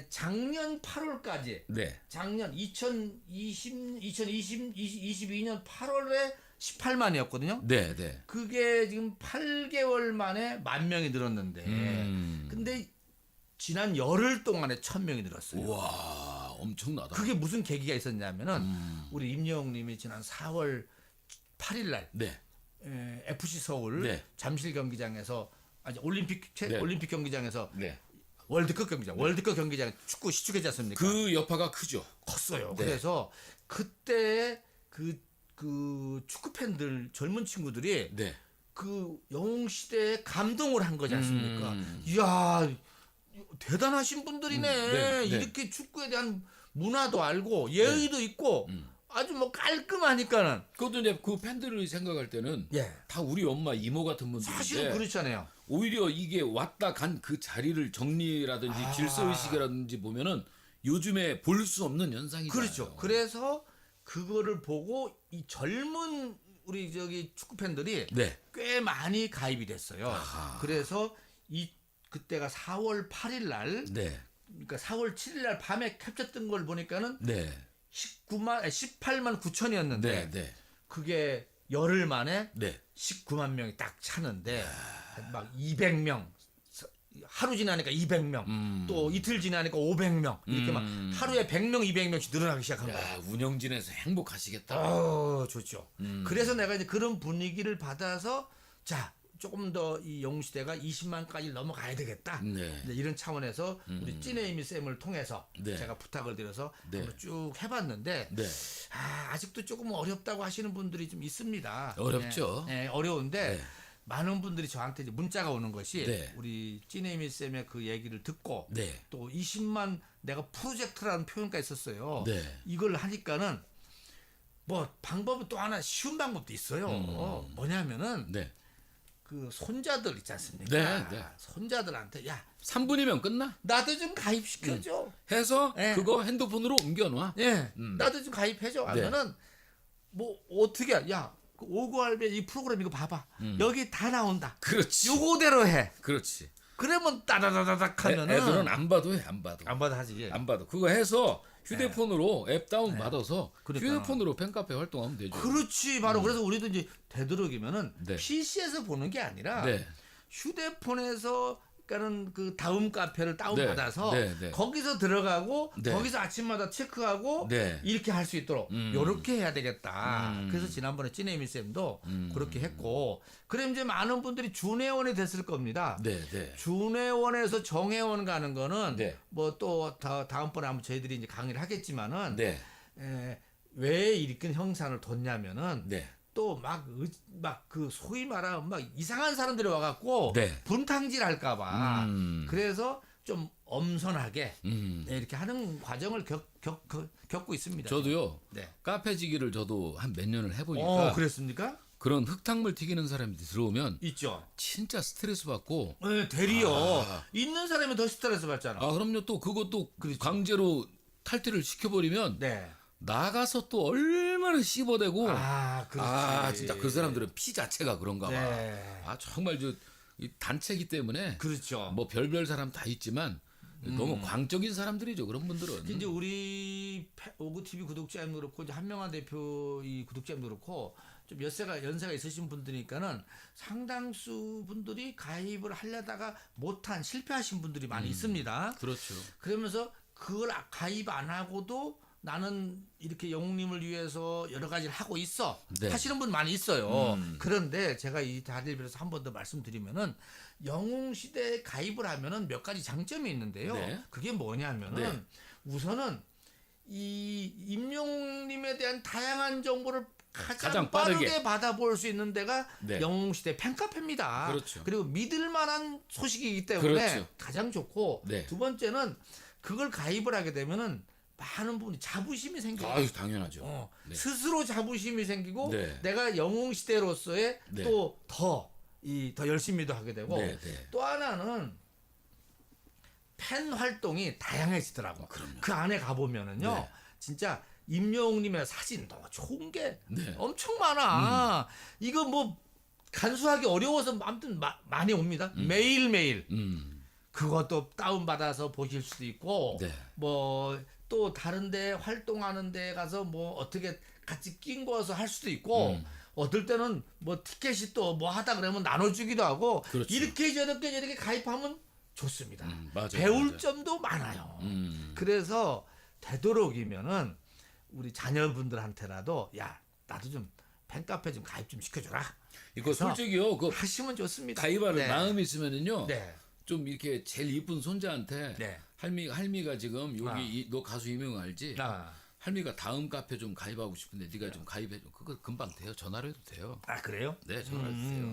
작년 8월까지 네. 작년 2022년 8월에 18만이었거든요. 네, 네. 그게 지금 8개월 만에 10,000명이 늘었는데 근데 지난 열흘 동안에 1000명이 늘었어요. 와, 엄청나다. 그게 무슨 계기가 있었냐면은 우리 임영웅님이 지난 4월 8일 날 네. FC 서울 네. 잠실 경기장에서 아니 올림픽 네. 올림픽 경기장에서 네. 월드컵 경기장 축구 시축했지 않습니까? 그 여파가 크죠. 컸어요. 네. 그래서 그때 그 축구 팬들 젊은 친구들이 네. 그 영웅 시대에 감동을 한 거지 않습니까? 이야 대단하신 분들이네. 네. 이렇게 축구에 대한 문화도 알고 예의도 있고 아주 뭐 깔끔하니까는. 그것도 이제 그 팬들이 생각할 때는 예. 다 우리 엄마 이모 같은 분들인데 사실은 그렇잖아요. 오히려 이게 왔다 간 그 자리를 정리라든지 질서 의식이라든지 보면은 요즘에 볼 수 없는 현상이잖아요. 그렇죠. 그래서 그거를 보고 이 젊은 우리 저기 축구 팬들이 네. 꽤 많이 가입이 됐어요. 그래서 그때가 4월 8일 날, 네. 그러니까 4월 7일 날 밤에 캡처했던 걸 보니까는 네. 18만 9천이었는데 네. 네. 그게 열흘 만에 네. 19만 명이 딱 차는데 막 200명 하루 지나니까 200명 또 이틀 지나니까 500명 이렇게 막 하루에 100명 200명씩 늘어나기 시작한 거야. 야, 운영진에서 행복하시겠다. 좋죠. 그래서 내가 이제 그런 분위기를 받아서 자 조금 더 이 영웅시대가 20만까지 넘어가야 되겠다. 네. 이제 이런 차원에서 우리 찐에이미 쌤을 통해서 네. 제가 부탁을 드려서 네. 한번 쭉 해봤는데 네. 아직도 조금 어렵다고 하시는 분들이 좀 있습니다. 어렵죠. 네, 어려운데 네. 많은 분들이 저한테 이제 문자가 오는 것이 네. 우리 찐에이미 쌤의 그 얘기를 듣고 네. 또 20만 내가 프로젝트라는 표현까지 있었어요. 네. 이걸 하니까는 뭐 방법은 또 하나 쉬운 방법도 있어요. 뭐냐면은 네. 그 손자들 있지 않습니까? 네, 네. 손자들한테 야 3분이면 끝나? 나도 좀 가입시켜줘. 해서 네. 그거 핸드폰으로 옮겨놔. 예, 나도 좀 가입해줘. 네. 하면은 뭐 어떻게 야 그 오고알베 이 프로그램 이거 봐봐. 여기 다 나온다. 그렇지. 요거대로 해. 그렇지. 그러면 따다다다닥 하면은 애들은 안 봐도 해, 안 봐도. 안 받아 하지. 안 봐도. 그거 해서 휴대폰으로 앱 다운 받아서 그러니까. 휴대폰으로 팬카페 활동하면 되죠. 그렇지 바로 그래서 우리도 이제 되도록이면은 네. PC에서 보는 게 아니라 네. 휴대폰에서 그러니까는 그 다음 카페를 다운 받아서 네, 네. 거기서 들어가고 네. 거기서 아침마다 체크하고 네. 이렇게 할 수 있도록 요렇게 해야 되겠다. 그래서 지난번에 찐에이미 쌤도 그렇게 했고 그럼 이제 많은 분들이 준회원이 됐을 겁니다. 네, 네. 준회원에서 정회원 가는 거는 네. 뭐 또 다음번에 한번 저희들이 이제 강의를 하겠지만은 네. 왜 이렇게 형상을 뒀냐면은 네. 또 막 그 소위 말하면 막 이상한 사람들이 와갖고 네. 분탕질 할까봐 그래서 좀 엄선하게 네, 이렇게 하는 과정을 겪고 있습니다. 저도요. 네. 카페지기를 저도 한 몇 년을 해보니까 그랬습니까? 그런 흙탕물 튀기는 사람이 들어오면 있죠. 진짜 스트레스 받고. 네, 대리요. 있는 사람이 더 스트레스 받잖아. 아 그럼요. 또 그것도 강제로 탈퇴를 시켜버리면 네. 나가서 또 얼마나 씹어대고. 그렇지. 진짜 그 사람들은 피 자체가 그런가 봐. 네. 정말 이 단체기 때문에 그렇죠. 뭐 별별 사람 다 있지만 너무 광적인 사람들이죠. 그런 분들은. 이제 우리 오구 TV 구독자님도 그렇고 이제 한명환 대표 이 구독자님도 그렇고 좀 연세가 있으신 분들이니까는 상당수 분들이 가입을 하려다가 못한 실패하신 분들이 많이 있습니다. 그렇죠. 그러면서 그걸 가입 안 하고도 나는 이렇게 영웅님을 위해서 여러 가지를 하고 있어 네. 하시는 분 많이 있어요. 그런데 제가 이 자리를 빌어서 한 번 더 말씀드리면은 영웅 시대에 가입을 하면은 몇 가지 장점이 있는데요. 네. 그게 뭐냐면은 네. 우선은 이 임영웅님에 대한 다양한 정보를 빠르게 가장 빠르게 받아볼 수 있는 데가 네. 영웅시대 팬카페입니다. 그렇죠. 그리고 믿을 만한 소식이기 때문에 그렇죠. 가장 좋고 네. 두 번째는 그걸 가입을 하게 되면은 많은 분이 자부심이 생겨요. 아유 당연하죠. 네. 스스로 자부심이 생기고 네. 내가 영웅시대로서의 네. 또 더 열심히도 하게 되고 네, 네. 또 하나는 팬 활동이 다양해지더라고. 그 안에 가보면은요. 네. 진짜 임영웅님의 사진 너무 좋은 게 네. 엄청 많아. 이거 뭐 간수하기 어려워서 아무튼 많이 옵니다. 매일매일. 그것도 다운받아서 보실 수도 있고 네. 뭐 또 다른데 활동하는 데 가서 뭐 어떻게 같이 낀 거서 할 수도 있고 어떨 때는 뭐 티켓이 또 뭐 하다 그러면 나눠주기도 하고 그렇죠. 이렇게 저렇게 가입하면 좋습니다. 맞아요, 배울 맞아요. 점도 많아요. 음. 그래서 되도록이면은 우리 자녀분들한테라도 야 나도 좀 팬카페 좀 가입 좀 시켜줘라. 이거 솔직히요, 그 하시면 좋습니다. 가입할 네. 마음이 있으면은요. 네. 좀 이렇게 제일 이쁜 손자한테 네. 할미가 지금 여기 너 가수 이명 알지? 아. 할미가 다음 카페 좀 가입하고 싶은데 네가 좀 가입해줘. 그거 금방 돼요. 전화로 해도 돼요. 아 그래요? 네, 전화로 해도 돼요.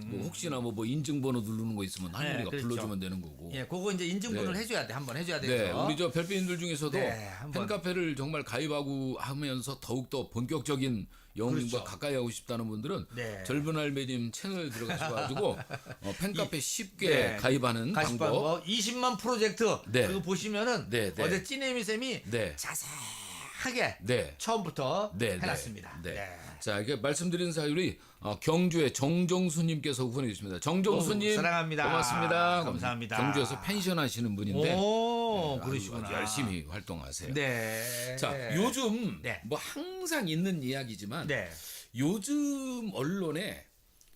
뭐 혹시나 뭐 인증번호 누르는 거 있으면 할머니가 그렇죠. 불러주면 되는 거고. 예, 그거 이제 인증분을 네. 해줘야 돼. 한번 해줘야 네, 돼서. 우리 저 별빛인들 중에서도 네, 한번. 팬카페를 정말 가입하고 하면서 더욱더 본격적인 영웅님과 그렇죠. 가까이 하고 싶다는 분들은 네. 젊은 할매님 채널 들어가셔가지고 팬카페 쉽게 네. 가입하는 방법. 20만 프로젝트 네. 그거 보시면은 네, 네. 어제 찌네미 쌤이 네. 자세하게 네. 처음부터 네, 해놨습니다. 네. 네. 자, 이렇게 말씀드린 사유리 경주의 정정수님께서 후원해 주십니다. 정정수님 오, 사랑합니다. 고맙습니다. 감사합니다. 경주에서 펜션 하시는 분인데 오, 아주 그러시구나. 열심히 활동하세요. 네. 자, 요즘 네. 뭐 항상 있는 이야기지만 네. 요즘 언론에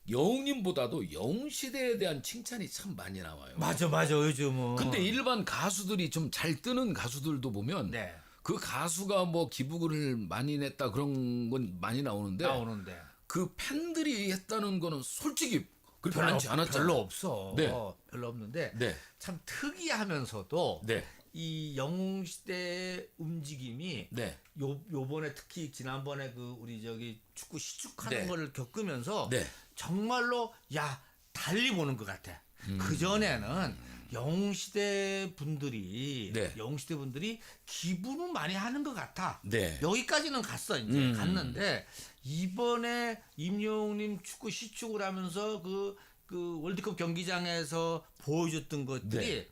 영웅님보다도 영웅시대에 대한 칭찬이 참 많이 나와요. 맞아 요즘은. 근데 일반 가수들이 좀 잘 뜨는 가수들도 보면 네. 그 가수가 뭐 기부금을 많이 냈다 그런 건 많이 나오는데 나오는데 그 팬들이 했다는 거는 솔직히 그렇게 많지 않았잖아요. 별로 없어. 네. 별로 없는데 네. 참 특이하면서도 네. 이 영웅시대 움직임이 네. 요번에 특히 지난번에 그 우리 저기 축구 시축하는 네. 거를 겪으면서 네. 정말로 야 달리 보는 것 같아. 그 전에는 영웅시대 분들이 네. 영웅시대 분들이 기부는 많이 하는 것 같아. 네. 여기까지는 갔어 이제 갔는데 이번에 임영웅님 축구 시축을 하면서 그 월드컵 경기장에서 보여줬던 것들이 네.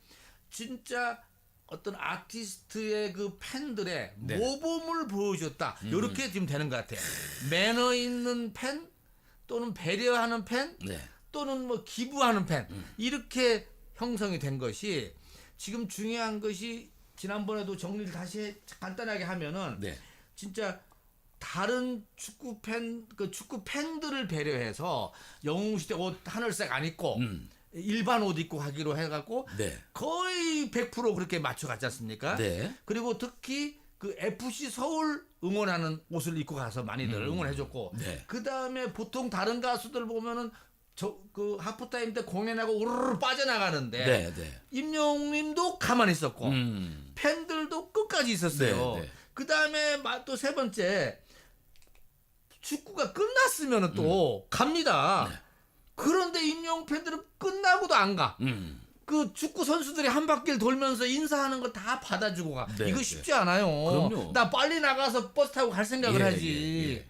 진짜 어떤 아티스트의 그 팬들의 네. 모범을 보여줬다. 이렇게 지금 되는 것 같아요. 매너 있는 팬 또는 배려하는 팬 네. 또는 뭐 기부하는 팬 이렇게 형성이 된 것이 지금 중요한 것이 지난번에도 정리를 다시 간단하게 하면은 네. 진짜 다른 축구 팬들을 배려해서 영웅시대 옷 하늘색 안 입고 일반 옷 입고 가기로 해갖고 네. 거의 100% 그렇게 맞춰갔지 않습니까? 네. 그리고 특히 그 FC 서울 응원하는 옷을 입고 가서 많이들 응원해줬고 네. 그 다음에 보통 다른 가수들 보면은 그 하프타임 때 공연하고 우르르 빠져나가는데 네. 네. 임영웅님도 가만히 있었고 팬들도 끝까지 있었어요. 네, 네. 그 다음에 또 세 번째 축구가 끝났으면 또 갑니다. 네. 그런데 임영웅 팬들은 끝나고도 안 가. 그 축구 선수들이 한 바퀴를 돌면서 인사하는 거 다 받아주고 가. 네, 이거 쉽지 않아요. 그럼요. 나 빨리 나가서 버스 타고 갈 생각을 예, 하지. 예.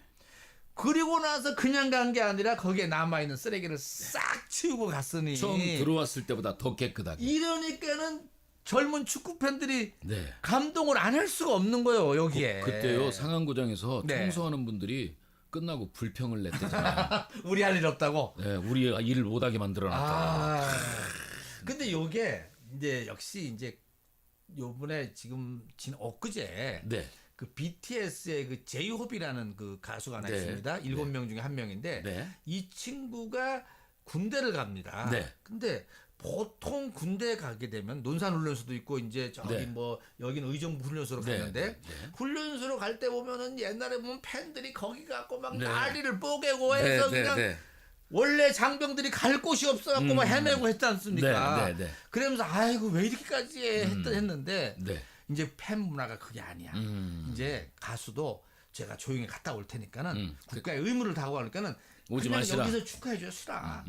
그리고 나서 그냥 간 게 아니라 거기에 남아있는 쓰레기를 싹 치우고 갔으니. 처음 들어왔을 때보다 더 깨끗하게. 이러니까는 젊은 축구 팬들이 네. 감동을 안 할 수가 없는 거예요, 여기에. 그때요 상암구장에서 네. 청소하는 분들이 끝나고 불평을 냈대잖아요. 우리 할 일 없다고. 네, 우리가 일을 못하게 만들어놨다. 아. 근데 요게 이제 역시 이제 요번에 지금 엊그제 네. 그 BTS의 그 제이홉이라는 그 가수가 하나 네. 있습니다. 7명 중에 한 명인데 네. 이 친구가 군대를 갑니다. 네. 근데 보통 군대 가게 되면 논산훈련소도 있고 이제 저기 네. 뭐 여기는 의정부 훈련소로 네. 갔는데 네. 훈련소로 갈 때 보면은 옛날에 보면 팬들이 거기 갖고 막 네. 난리를 뽀개고 해서 네. 그냥 네. 원래 장병들이 갈 곳이 없어갖고 막 헤매고 했지 않습니까? 네. 네. 그러면서 아이고 왜 이렇게까지 했는데 네. 이제 팬 문화가 그게 아니야. 이제 가수도 제가 조용히 갔다 올 테니까는 국가의 의무를 다하고하니까는 오지 그냥 마시라. 여기서 축하해 주시라.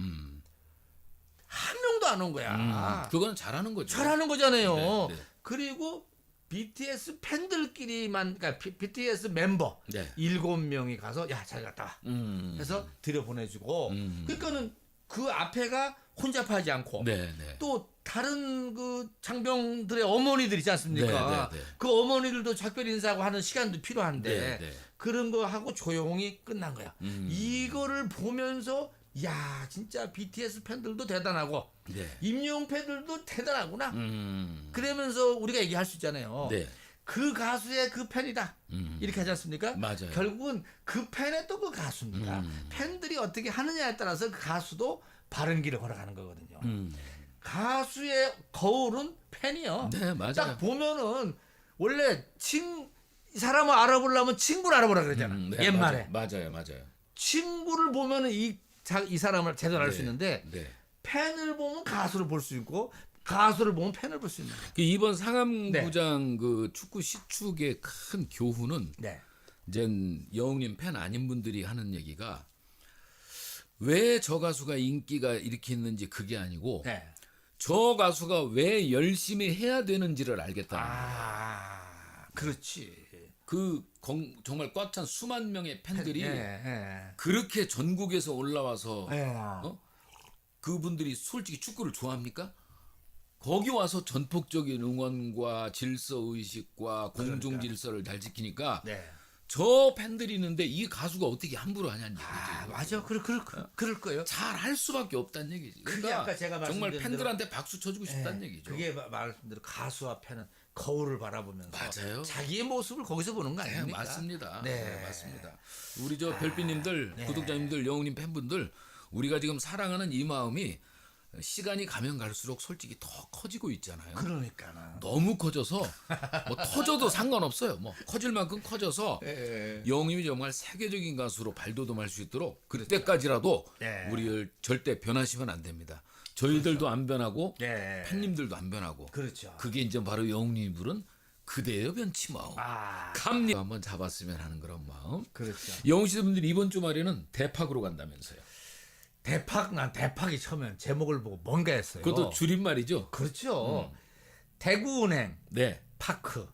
한 명도 안 온 거야. 그건 잘하는 거죠. 잘하는 거잖아요. 네, 네. 그리고 BTS 팬들끼리만 그러니까 BTS 멤버 네. 7명이 가서 야 잘 갔다 와. 해서 들여보내주고 그러니까는 그 앞에가 혼잡하지 않고 네. 네. 또 다른 그 장병들의 어머니들 있지 않습니까? 네, 네, 네. 그 어머니들도 작별 인사하고 하는 시간도 필요한데 네, 네. 그런 거 하고 조용히 끝난 거야. 이거를 보면서 야 진짜 BTS 팬들도 대단하고 네. 임영웅 팬들도 대단하구나. 그러면서 우리가 얘기할 수 있잖아요. 네. 그 가수의 그 팬이다. 이렇게 하지 않습니까? 맞아요. 결국은 그 팬의 또 그 가수입니다. 팬들이 어떻게 하느냐에 따라서 그 가수도 바른 길을 걸어가는 거거든요. 가수의 거울은 팬이요. 네, 맞아요. 딱 보면은 원래 이 사람을 알아보려면 친구를 알아보라 그러잖아. 네, 옛말에. 맞아요. 친구를 보면은 이 사람을 제대로 알 수 네, 있는데 네. 팬을 보면 가수를 볼 수 있고 가수를 보면 팬을 볼 수 있는 거야. 그 이번 상암구장 그 축구 시축의 큰 교훈은 네. 이제 여웅님 팬 아닌 분들이 하는 얘기가 왜 저 가수가 인기가 이렇게 있는지 그게 아니고 네. 저 가수가 왜 열심히 해야 되는지를 알겠다. 그렇지. 정말 꽉 찬 수만 명의 팬들이 예. 그렇게 전국에서 올라와서 예. 그분들이 솔직히 축구를 좋아합니까? 거기 와서 전폭적인 응원과 질서 의식과 공중 질서를 잘 지키니까 네. 저 팬들이 있는데 이 가수가 어떻게 함부로 하냐는 얘기지. 맞아. 그럴 거예요. 잘 할 수밖에 없다는 얘기지. 그게 그러니까 아까 제가 정말 말씀드린 팬들한테 박수 쳐주고 싶다는 얘기죠. 그게 말씀대로 가수와 팬은 거울을 바라보면서 맞아요. 자기의 모습을 거기서 보는 거 아닙니까? 맞습니다. 네. 네, 맞습니다. 우리 저 별빛님들, 네. 구독자님들, 여웅님 팬분들, 우리가 지금 사랑하는 이 마음이 시간이 가면 갈수록 솔직히 더 커지고 있잖아요. 그러니까. 너무 커져서 뭐 터져도 상관없어요. 뭐 커질 만큼 커져서 여웅님이 정말 세계적인 가수로 발돋움할 수 있도록 그때까지라도 네. 우리를 절대 변하시면 안 됩니다. 저희들도 안 변하고 네. 팬님들도 안 변하고 그렇죠. 그게 이제 바로 여웅님이 부른 그대여 변치 마음. 감리 한번 잡았으면 하는 그런 마음. 그렇죠. 여웅 씨분들이 이번 주말에는 대팍으로 간다면서요. 난 대팍이 처음엔 제목을 보고 뭔가 했어요. 그것도 줄임말이죠. 그렇죠. 대구은행 네. 파크.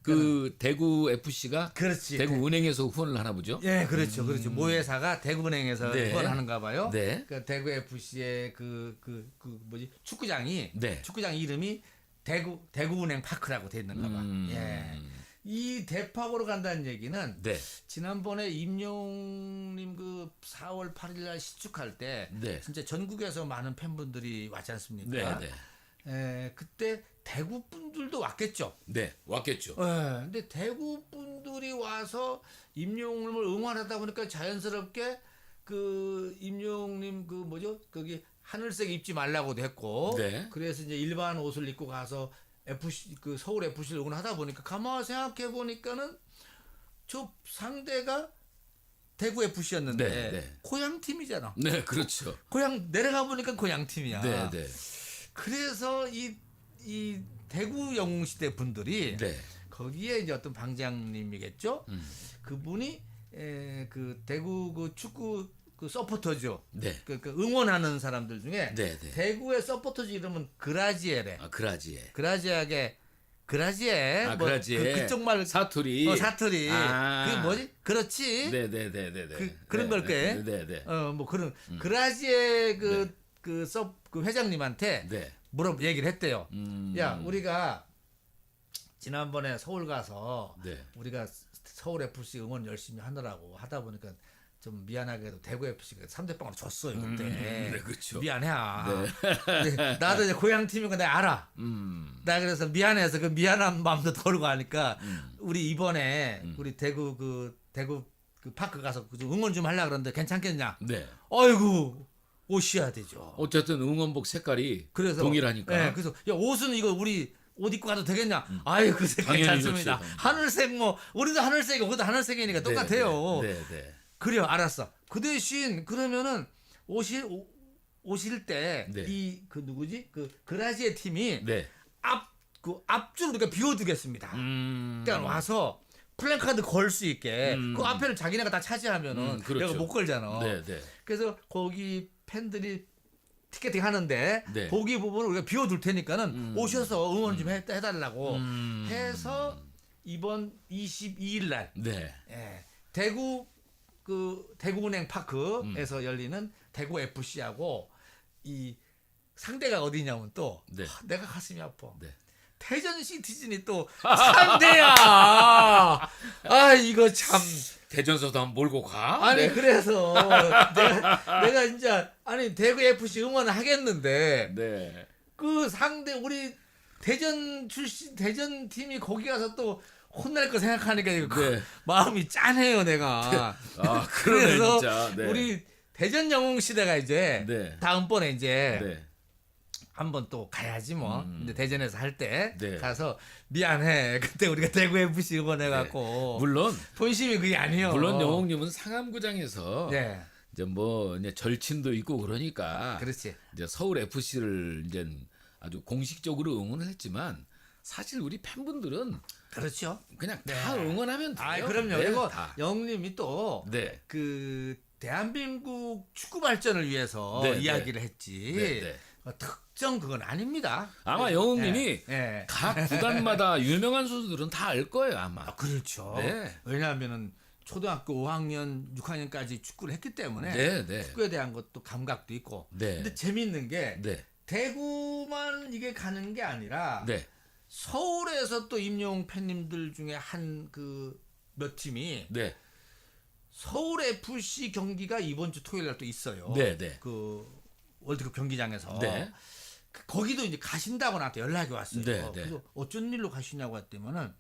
그 대구 FC가 그렇지. 대구 은행에서 후원을 하나 보죠. 예, 그렇죠. 모회사가 대구은행에서 네. 후원하는가 봐요. 네. 그 대구 FC의 축구장이 네. 축구장 이름이 대구은행 파크라고 돼 있는가 봐. 예. 이 대팍으로 간다는 얘기는 네. 지난번에 임용님 4월 8일 날 시축할 때 네. 진짜 전국에서 많은 팬분들이 왔지 않습니까? 네. 그때 대구 분들도 왔겠죠. 네. 왔겠죠. 근데 대구 분들이 와서 임용님을 응원하다 보니까 자연스럽게 임용님 거기 하늘색 입지 말라고도 했고, 네. 그래서 이제 일반 옷을 입고 가서 FC 서울 FC를 응원하다 보니까 가만 생각해 보니까는 저 상대가 대구 FC였는데 네. 고향 팀이잖아. 네, 그렇죠. 고향 내려가 보니까 고향 팀이야. 네. 그래서 이 대구 영웅시대 분들이 네. 거기에 이제 어떤 방장님이겠죠. 그분이 그 대구 축구 서포터죠. 네. 응원하는 사람들 중에 네. 대구의 서포터즈 이름은 그라지에래. 그라지에. 그라지에. 그라지에. 그쪽 말 사투리. 사투리. 그게 뭐지? 그렇지. 네. 그런 걸 게. 네. 그런 그라지에 그 회장님한테 네. 얘기를 했대요. 야, 우리가 지난번에 서울 가서 네. 우리가 서울 FC 응원 열심히 하느라고 하다 보니까 좀 미안하게도 대구 FC가 3대0으로 졌어요 그때. 네, 그렇죠. 미안해. 네. 나도 이제 고향 팀이고 내가 알아. 나 그래서 미안해서 그 미안한 마음도 덜고 하니까 우리 이번에 우리 대구 파크 가서 응원 좀 하려고 그러는데 괜찮겠냐? 네. 아이고. 옷이야 되죠. 어쨌든 응원복 색깔이 그래서 동일하니까. 네, 그래서 야 옷은 이거 우리 옷 입고 가도 되겠냐? 아유 그 색 괜찮습니다. 좋지. 하늘색 우리도 하늘색이고 그것도 하늘색이니까 똑같아요. 네. 그래요, 알았어. 그 대신 그러면은 오실 때 네. 누구지? 그라지의 팀이 네. 앞줄 우리가 비워두겠습니다. 그러니까 와서 플랜카드 걸 수 있게 그 앞에는 자기네가 다 차지하면은 그렇죠. 내가 못 걸잖아. 네. 그래서 거기 팬들이 티켓팅 하는데 네. 보기 부분을 우리가 비워둘 테니까는 오셔서 응원 좀 해달라고 해서 이번 22일 날 네. 대구은행 파크에서 열리는 대구 FC하고 이 상대가 어디냐면 또 네. 내가 가슴이 아파. 네. 대전 시티즌이 또 상대야. 이거 참. 대전서도 한번 몰고 가. 아니 네. 그래서 내가 진짜 대구 FC 응원을 하겠는데 네. 그 상대 우리 대전 출신 대전 팀이 거기 가서 또 혼날 거 생각하니까 네. 마음이 짠해요 내가. 그러네, 그래서 진짜. 네. 우리 대전 영웅 시대가 이제 네. 다음번에 이제 네. 한번 또 가야지 뭐. 근데 대전에서 할 때 네. 가서 미안해. 그때 우리가 대구 FC 응원해갖고 물론 본심이 그게 아니에요. 물론 영웅님은 상암구장에서 네, 이제 뭐 이제 절친도 있고 그러니까 그렇지. 이제 서울 FC를 이제 아주 공식적으로 응원을 했지만 사실 우리 팬분들은 그렇죠. 그냥 다 응원하면 돼요. 아, 그럼요. 네, 그리고 다. 영웅님이 또 네. 그 대한민국 축구 발전을 위해서 네, 이야기를 했지. 네, 네. 특정 그건 아닙니다. 아마 영웅님이 네. 각 구단마다 유명한 선수들은 다 알 거예요 아마. 아, 그렇죠. 네. 왜냐하면은 초등학교 5학년, 6학년까지 축구를 했기 때문에 네, 네. 축구에 대한 것도 감각도 있고. 네. 근데 재밌는 게 네. 대구만 이게 가는 게 아니라 네. 서울에서 또 임영웅 팬님들 중에 한 그 몇 팀이 네. 서울 FC 경기가 이번 주 토요일 날 또 있어요. 네, 네. 그 월드컵 경기장에서. 네. 거기도 이제 가신다고 나한테 연락이 왔어요. 네, 네. 그래서 어쩐 일로 가시냐고 했더니는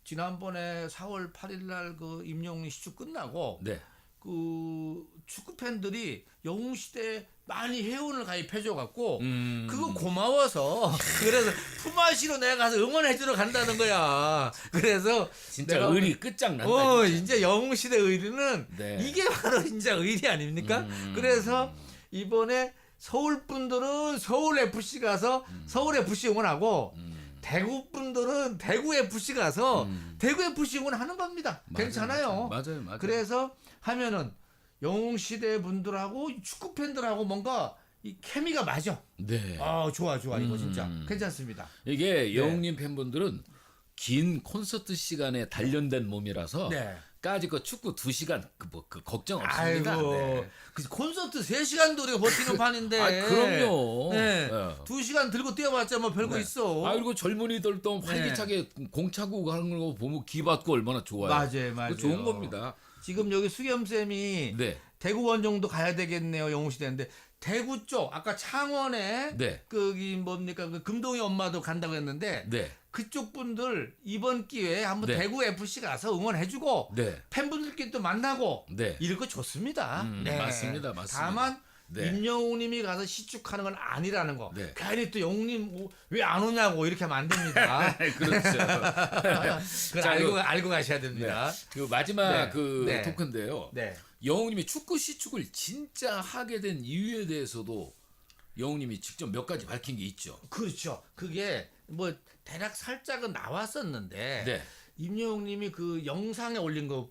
지난번에 4월 8일 날 그 임영웅 시축 끝나고 네. 그 축구 팬들이 영웅 시대 많이 회원을 가입해줘 갖고 그거 고마워서 그래서 품앗이로 내가 가서 응원해주러 간다는 거야. 그래서 진짜 내가 의리 끝장난다. 이제 영웅 시대 의리는 네. 이게 바로 진짜 의리 아닙니까? 그래서 이번에 서울 분들은 서울 FC 가서 서울 FC 응원하고 대구 분들은 대구 FC 가서 대구 FC 응원하는 겁니다. 괜찮아요. 맞아요. 그래서 하면은 영웅 시대 분들하고 축구 팬들하고 뭔가 이 케미가 맞아. 네. 아 좋아 이거 진짜 괜찮습니다. 이게 영웅님 팬분들은 긴 콘서트 시간에 단련된 몸이라서 네. 까지 그 축구 2시간 그 걱정 없습니다. 아이고 네. 그 콘서트 3시간도 우리가 버티는 판인데. 아, 그럼요. 네. 네. 2시간 들고 뛰어봤자 뭐 별거 네. 있어. 아 그리고 젊은이들도 활기차게 공 차고 하는 거 보면 기 받고 얼마나 좋아요. 맞아요. 그거 좋은 겁니다. 지금 여기 수겸 쌤이 네. 대구 원정도 가야 되겠네요. 영웅시대인데 대구 쪽 아까 창원에 네. 거기 뭡니까 그 금동이 엄마도 간다고 했는데 네. 그쪽 분들 이번 기회에 한번 네. 대구 FC 가서 응원해주고 네. 팬분들끼리 또 만나고 네. 이런 거 좋습니다. 맞습니다. 다만 네. 임영웅님이 가서 시축하는 건 아니라는 거. 네. 괜히 또 영웅님 왜 안 오냐고 이렇게 하면 안 됩니다. 그렇죠. 그걸 자, 알고 가셔야 됩니다. 그 마지막 네. 그 네. 토크인데요. 네. 영웅님이 축구 시축을 진짜 하게 된 이유에 대해서도 영웅님이 직접 몇 가지 밝힌 게 있죠. 그렇죠. 그게 뭐 대략 살짝은 나왔었는데 네. 임영웅님이 그 영상에 올린 거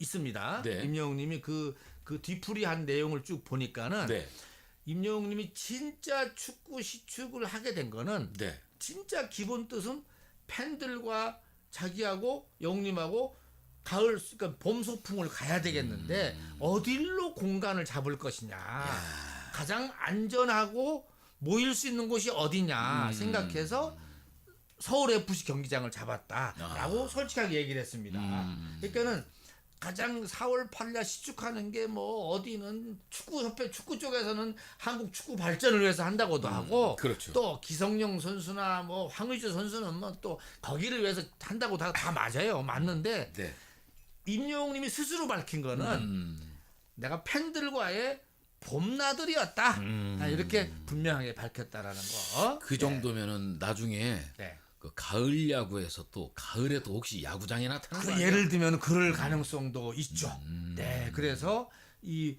있습니다. 네. 임영웅님이 그 뒤풀이한 내용을 쭉 보니까는 네. 임영웅님이 진짜 축구 시축을 하게 된 거는 네. 진짜 기본 뜻은 팬들과 자기하고 영웅님하고 가을 그러니까 봄 소풍을 가야 되겠는데 어디로 공간을 잡을 것이냐 가장 안전하고 모일 수 있는 곳이 어디냐 생각해서 서울 FC 경기장을 잡았다라고 솔직하게 얘기를 했습니다. 그러니까는 가장 4월 8일 시축하는 게 뭐 어디는 축구협회 축구 쪽에서는 한국 축구 발전을 위해서 한다고도 하고 그렇죠. 또 기성용 선수나 뭐 황의조 선수는 뭐 또 거기를 위해서 한다고 다 맞아요. 맞는데 네. 임영웅님이 스스로 밝힌 거는 내가 팬들과의 봄나들이었다. 이렇게 분명하게 밝혔다라는 거. 그 정도면은 나중에 네. 그 가을 야구에서 또 가을에도 혹시 야구장에 나타나는 그 거 아니에요? 예를 들면 그럴 가능성도 있죠. 네, 그래서 이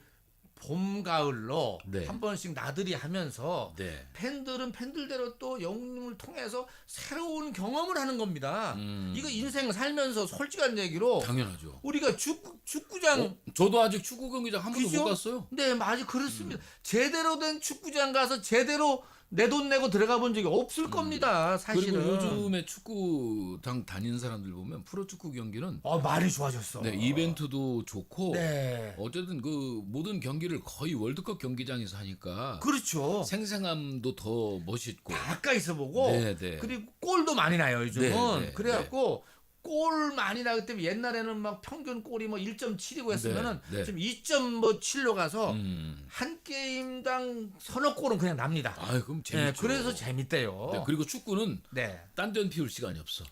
봄, 가을로 네. 한 번씩 나들이 하면서 네. 팬들은 팬들대로 또 영웅님을 통해서 새로운 경험을 하는 겁니다. 이거 인생 살면서 솔직한 얘기로 당연하죠. 우리가 축구장 저도 아직 축구 경기장 한 번도 그죠? 못 갔어요. 네, 맞아 그렇습니다. 제대로 된 축구장 가서 제대로 내 돈 내고 들어가 본 적이 없을 겁니다. 사실은. 그리고 요즘에 축구장 다니는 사람들 보면 프로축구 경기는 많이 좋아졌어. 네, 이벤트도 좋고 네. 어쨌든 그 모든 경기를 거의 월드컵 경기장에서 하니까 그렇죠. 생생함도 더 멋있고 가까이서 보고 네, 네. 그리고 골도 많이 나요 요즘은. 네, 네, 그래갖고 골 많이 나기 때문에 옛날에는 막 평균 골이 뭐 1.7이고 했으면은 네, 네. 지금 2.7로 가서 음. 한 게임당 서너 골은 그냥 납니다. 아, 그럼 네, 재밌죠. 그래서 재밌대요. 네, 그리고 축구는 네. 딴전 피울 시간이 없어.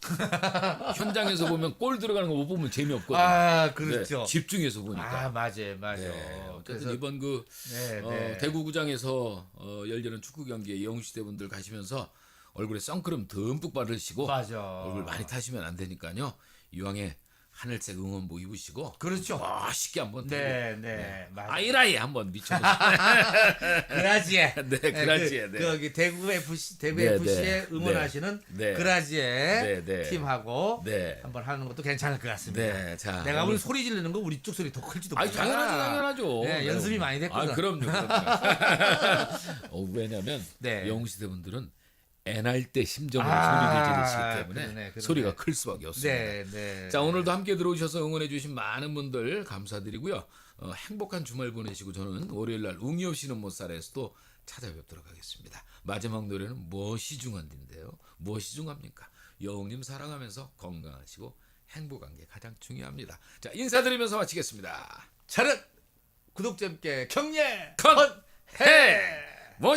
현장에서 보면 골 들어가는 거 못 보면 재미없거든. 아, 그렇죠. 네, 집중해서 보니까. 아, 맞아요. 맞아요. 네, 어쨌든 그래서 이번 그 네, 네. 대구구장에서 열리는 축구 경기에 영웅시대 분들 가시면서 얼굴에 선크림 듬뿍 바르시고 맞아. 얼굴 많이 타시면 안 되니까요. 이왕에 하늘색 응원복 입으시고 그렇죠. 멋있게 한번 네, 네. 맞아요. 아이라이 한번 미쳐보세요. 그라지에. 네, 그라지에. 네. 거기 대구 네, FC에 네. 응원하시는 네. 그라지에 네, 네. 팀하고 네. 한번 하는 것도 괜찮을 것 같습니다. 네, 자. 내가 오늘 소리 지르는 거 우리 쪽 소리 더 클지도 아니, 몰라. 당연하죠. 네, 연습이 많이 됐거든. 아, 그럼요. 왜냐면 네. 영웅시대 분들은 애날 때 심정으로 아, 소리를 지르시기 때문에 그러네. 소리가 클 수밖에 없습니다. 네, 네. 자, 오늘도 함께 들어오셔서 응원해주신 많은 분들 감사드리고요. 행복한 주말 보내시고 저는 월요일날 웅이 없이는 못 살아에서도 찾아뵙도록 하겠습니다. 마지막 노래는 무엇이 중요한데요? 무엇이 중요합니까? 여웅님 사랑하면서 건강하시고 행복한 게 가장 중요합니다. 자, 인사드리면서 마치겠습니다. 차렷 구독자님께 격려 컨해!